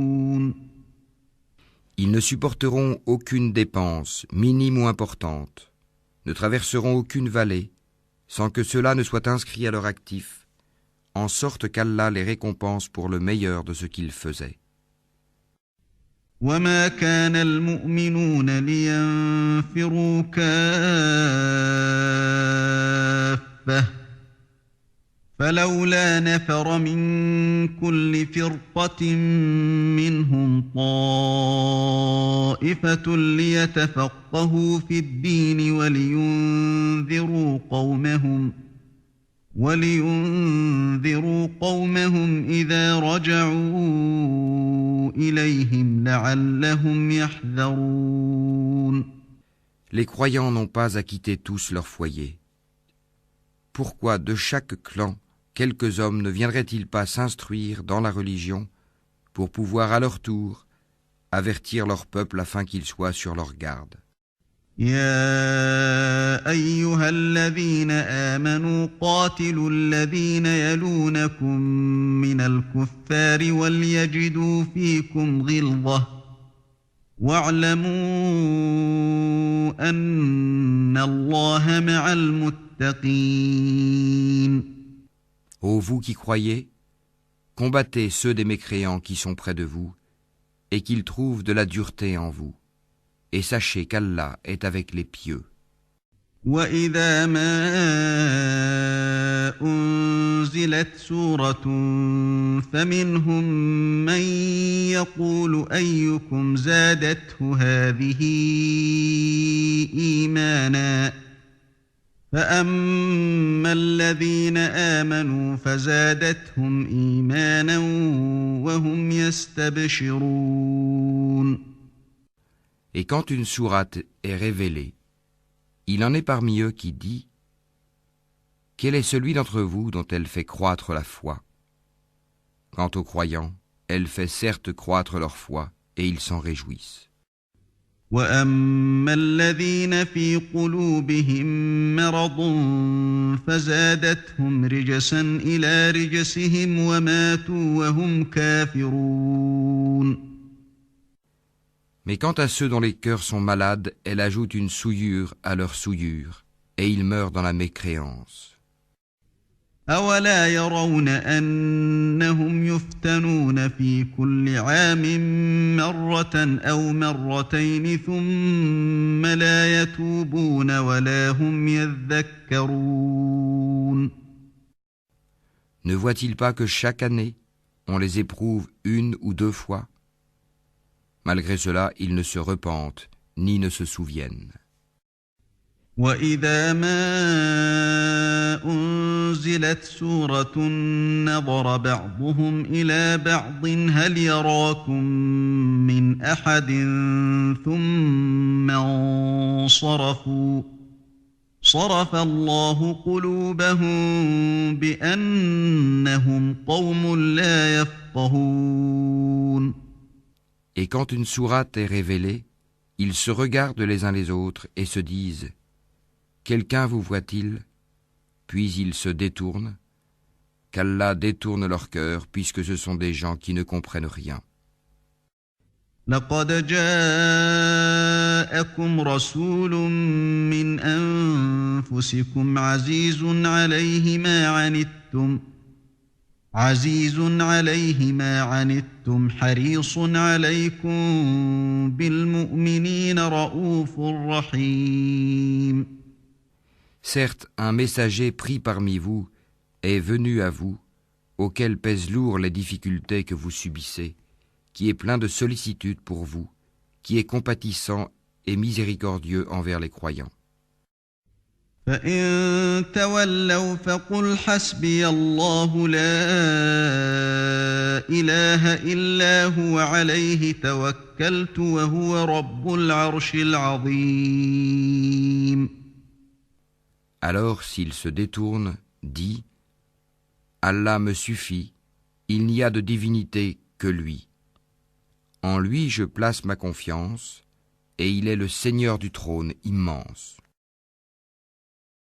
Ils ne supporteront aucune dépense, minime ou importante, ne traverseront aucune vallée, sans que cela ne soit inscrit à leur actif, en sorte qu'Allah les récompense pour le meilleur de ce qu'ils faisaient. وما كان المؤمنون لينفروا كافة فلولا نفر من كل فرقة منهم طائفة ليتفقهوا في الدين ولينذروا قومهم إذا رجعوا إليهم لعلهم يحذرون. Les croyants n'ont pas à quitter tous leur foyer. Pourquoi de chaque clan quelques hommes ne viendraient-ils pas s'instruire dans la religion pour pouvoir à leur tour avertir leur peuple afin qu'ils soient sur leur garde? يا أيها الذين آمنوا قاتلوا الذين يلونكم من الكفار وليجدوا فيكم غلظة واعلموا أن الله مع المتقين. Ô vous qui croyez, combattez ceux des mécréants qui sont près de vous et qu'ils trouvent de la dureté en vous. Et sachez qu'Allah est avec les pieux. وَإِذَا مَا أُنزِلَتْ سُورَةٌ فَمِنْهُم مَّن يَقُولُ أَيُّكُمْ زَادَتْهُ هَٰذِهِ إِيمَانًا فَأَمَّا الَّذِينَ آمَنُوا فَزَادَتْهُمْ إِيمَانًا وَهُمْ يَسْتَبْشِرُونَ. Et quand une sourate est révélée, il en est parmi eux qui dit « Quel est celui d'entre vous dont elle fait croître la foi ?» Quant aux croyants, elle fait certes croître leur foi et ils s'en réjouissent. وَأَمَّا الَّذِينَ فِي قُلُوبِهِم مَّرَضٌ فَزَادَتْهُمْ رِجْسًا إِلَىٰ رِجْسِهِمْ وَمَاتُوا وَهُمْ كَافِرُونَ. Mais quant à ceux dont les cœurs sont malades, elle ajoute une souillure à leur souillure, et ils meurent dans la mécréance. أَوَلَا يَرَوْنَ أَنَّهُمْ يُفْتَنُونَ فِي كُلِّ عَامٍ مَّرَّةً أَوْ مَرَّتَيْنِ ثُمَّ لَا يَتُوبُونَ وَلَا هُمْ يَذَّكَّرُونَ. Ne voient-ils pas que chaque année, on les éprouve une ou deux fois? Malgré cela, ils ne se repentent, ni ne se souviennent. وَإِذَا مَا أُنزِلَتْ سُورَةٌ نَظَرَ بَعْضُهُمْ إِلَىٰ بَعْضٍ هَلْ يَرَاكُم مِّنْ أَحَدٍ ثُمَّ انصَرَفُوا صَرَفَ اللَّهُ قُلُوبَهُم بِأَنَّهُمْ قَوْمٌ لَّا يَفْقَهُونَ. Et quand une sourate est révélée, ils se regardent les uns les autres et se disent « Quelqu'un vous voit-il ?» Puis ils se détournent, qu'Allah détourne leur cœur puisque ce sont des gens qui ne comprennent rien. لقد جاءكم رسول من أنفسكم عزيز عليه ما عنتم عزيز عليه ما عنتم حريص عليكم بالمؤمنين رؤوف رحيم. Certes, un messager pris parmi vous est venu à vous, auquel pèsent lourd les difficultés que vous subissez, qui est plein de sollicitude pour vous, qui est compatissant et miséricordieux envers les croyants. فإن تولوا فقل حسبي الله لا إله إلا هو عليه توكلت وهو رب العرش العظيم. Alors s'il se détourne, dis, Allah me suffit, il n'y a de divinité que lui. En lui je place ma confiance, et il est le Seigneur du trône immense.